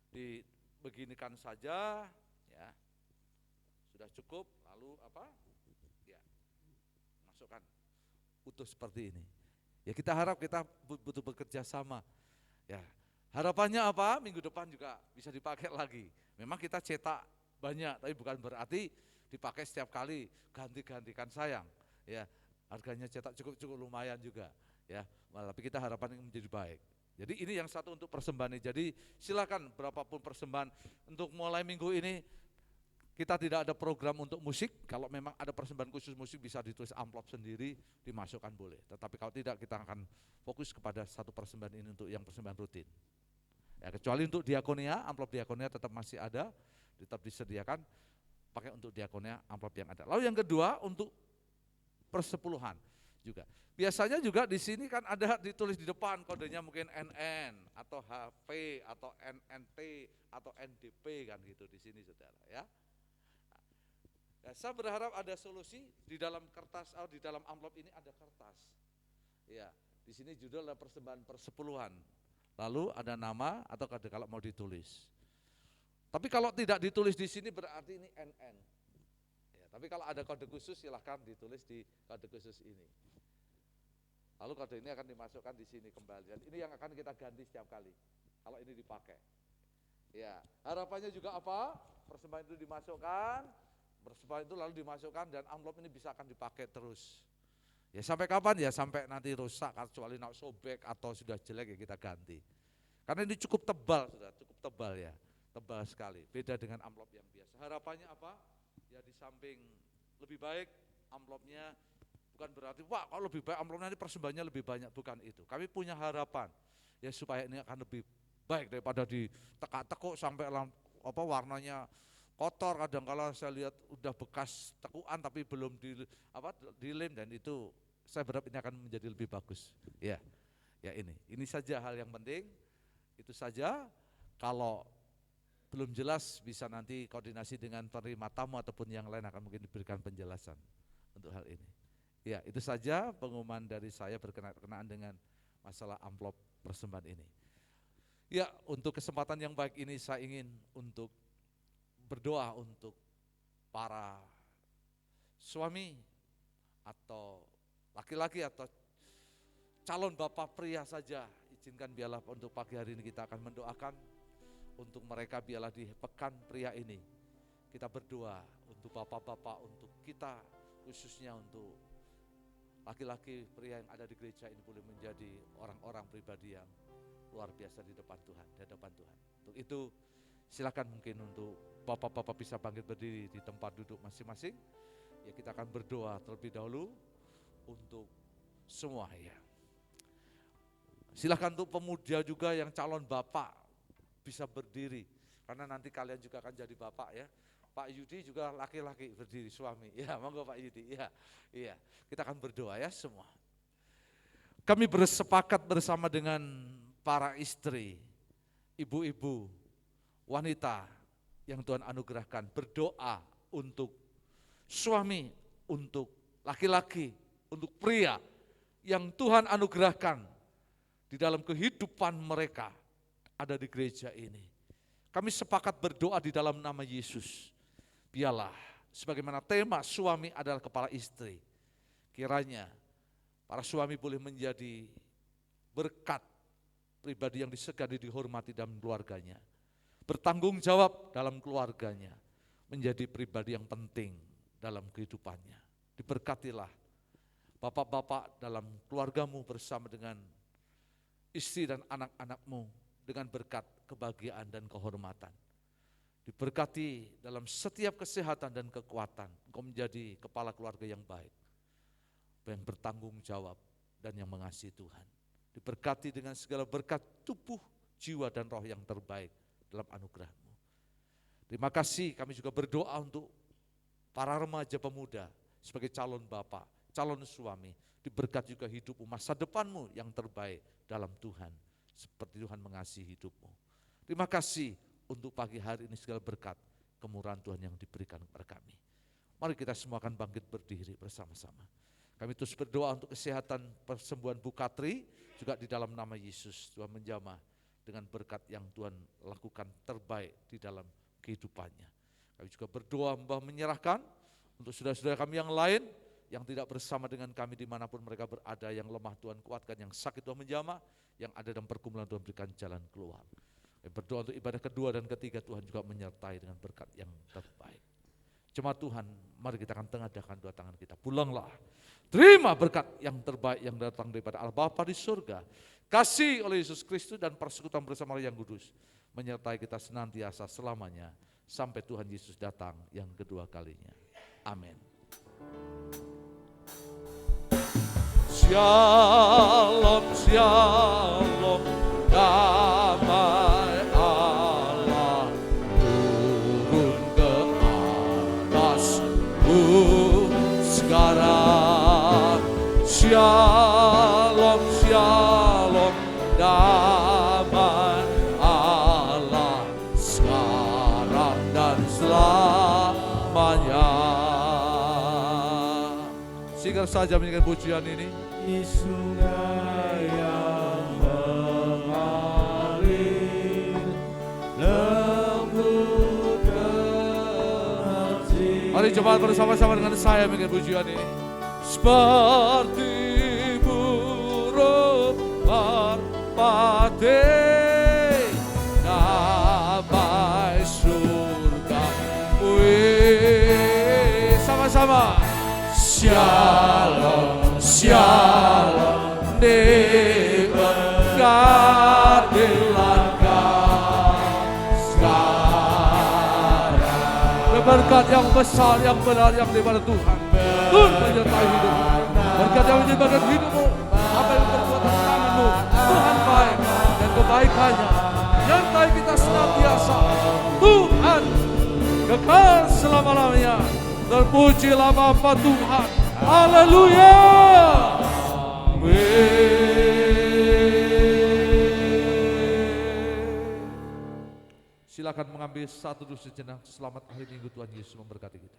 dibeginikan saja, ya sudah cukup. Lalu ya masukkan utuh seperti ini. Ya kita harap kita butuh bekerja sama. Ya harapannya apa? Minggu depan juga bisa dipakai lagi. Memang kita cetak banyak, tapi bukan berarti dipakai setiap kali, ganti-gantikan sayang. Ya harganya cetak cukup lumayan juga. Ya, tapi kita harapan ini menjadi baik. Jadi ini yang satu untuk persembahan ini. Jadi silakan berapapun persembahan untuk mulai minggu ini kita tidak ada program untuk musik. Kalau memang ada persembahan khusus musik bisa ditulis amplop sendiri, dimasukkan boleh. Tetapi kalau tidak kita akan fokus kepada satu persembahan ini untuk yang persembahan rutin. Ya, kecuali untuk diakonia, amplop diakonia tetap masih ada, tetap disediakan pakai untuk diakonia amplop yang ada. Lalu yang kedua untuk persepuluhan juga. Biasanya juga di sini kan ada ditulis di depan kodenya mungkin NN atau HP atau NNT atau NDP kan gitu di sini saudara ya. Nah, saya berharap ada solusi di dalam kertas di dalam amplop ini ada kertas. Ya, di sini judulnya persembahan persepuluhan. Lalu ada nama atau kode kalau mau ditulis. Tapi kalau tidak ditulis di sini berarti ini NN. Ya, tapi kalau ada kode khusus silahkan ditulis di kode khusus ini. Lalu kode ini akan dimasukkan di sini kembali. Dan ini yang akan kita ganti setiap kali kalau ini dipakai. Ya, harapannya juga apa? Persembahan itu dimasukkan, persembahan itu lalu dimasukkan dan amplop ini bisa akan dipakai terus. Ya sampai kapan ya? Sampai nanti rusak, kecuali nak sobek atau sudah jelek ya kita ganti. Karena ini cukup tebal, sudah cukup tebal ya, tebal sekali. Beda dengan amplop yang biasa. Harapannya apa? Ya di samping lebih baik amplopnya. Bukan berarti, wah kalau lebih baik amplop nanti persembahannya lebih banyak, bukan itu. Kami punya harapan, ya supaya ini akan lebih baik daripada ditekuk-tekuk sampai warnanya kotor, kadang kala saya lihat udah bekas tekuan tapi belum dilem, dan itu saya berharap ini akan menjadi lebih bagus. Ya ini saja hal yang penting. Itu saja. Kalau belum jelas bisa nanti koordinasi dengan penerima tamu ataupun yang lain akan mungkin diberikan penjelasan untuk hal ini. Ya, itu saja pengumuman dari saya berkenaan dengan masalah amplop persembahan ini. Ya, untuk kesempatan yang baik ini saya ingin untuk berdoa untuk para suami atau laki-laki atau calon bapak pria saja. Izinkan biarlah untuk pagi hari ini kita akan mendoakan untuk mereka, biarlah di pekan pria ini kita berdoa untuk bapak-bapak, untuk kita khususnya untuk laki-laki pria yang ada di gereja ini boleh menjadi orang-orang pribadi yang luar biasa di depan Tuhan, di hadapan Tuhan. Untuk itu silakan mungkin untuk bapak-bapak bisa bangkit berdiri di tempat duduk masing-masing. Ya, kita akan berdoa terlebih dahulu untuk semua ya. Silakan untuk pemuda juga yang calon bapak bisa berdiri, karena nanti kalian juga akan jadi bapak ya. Pak Yudi juga laki-laki berdiri, suami. Ya, monggo Pak Yudi. Iya. Kita akan berdoa ya semua. Kami bersepakat bersama dengan para istri, ibu-ibu, wanita yang Tuhan anugerahkan, berdoa untuk suami, untuk laki-laki, untuk pria yang Tuhan anugerahkan di dalam kehidupan mereka ada di gereja ini. Kami sepakat berdoa di dalam nama Yesus. Biarlah sebagaimana tema suami adalah kepala istri, kiranya para suami boleh menjadi berkat, pribadi yang disegani, dihormati dalam keluarganya, bertanggung jawab dalam keluarganya, menjadi pribadi yang penting dalam kehidupannya. Diberkatilah bapak-bapak dalam keluargamu bersama dengan istri dan anak-anakmu dengan berkat kebahagiaan dan kehormatan. Diberkati dalam setiap kesehatan dan kekuatan. Engkau menjadi kepala keluarga yang baik, yang bertanggung jawab dan yang mengasihi Tuhan. Diberkati dengan segala berkat tubuh, jiwa dan roh yang terbaik dalam anugerah-Mu. Terima kasih, kami juga berdoa untuk para remaja pemuda sebagai calon bapak, calon suami. Diberkati juga hidupmu, masa depanmu yang terbaik dalam Tuhan, seperti Tuhan mengasihi hidupmu. Terima kasih untuk pagi hari ini segala berkat, kemurahan Tuhan yang diberikan kepada kami. Mari kita semua akan bangkit berdiri bersama-sama. Kami terus berdoa untuk kesehatan persembuhan Bu Katri, juga di dalam nama Yesus. Tuhan menjamah dengan berkat yang Tuhan lakukan terbaik di dalam kehidupannya. Kami juga berdoa menyerahkan untuk saudara-saudara kami yang lain, yang tidak bersama dengan kami dimanapun mereka berada, yang lemah Tuhan kuatkan, yang sakit Tuhan menjamah, yang ada dalam pergumulan Tuhan berikan jalan keluar. Kami berdoa untuk ibadah kedua dan ketiga, Tuhan juga menyertai dengan berkat yang terbaik. Jemaat Tuhan, mari kita akan tengadahkan dua tangan kita. Pulanglah, terima berkat yang terbaik yang datang daripada Allah Bapa di surga, kasih oleh Yesus Kristus dan persekutuan bersama yang kudus, menyertai kita senantiasa selamanya, sampai Tuhan Yesus datang yang kedua kalinya. Amin. Shalom, shalom, damai Allah turun ke atasmu sekarang. Shalom, shalom, damai Allah sekarang dan selamanya. Singkat saja menyanyikan pujian ini. Di sungai yang mengalir lembut ke hati. Mari coba bersama-sama dengan saya menyanyikan pujian ini. Seperti burung merpati, damai surga. Wih, sama-sama. Shalom, shalom, diberkatilah sekarang. Berkat yang besar, yang benar, yang daripada Tuhan, Tuhan menyertai hidupmu. Berkat yang menjadi bagian hidupmu, apa yang perbuatan tanganmu, Tuhan baik dan kebaikannya menyertai kita senantiasa. Tuhan kekal selama-lamanya. Terpujilah Bapa Tuhan. Haleluya. Silakan mengambil satu duduk sejenak. Selamat akhir minggu, Tuhan Yesus memberkati kita.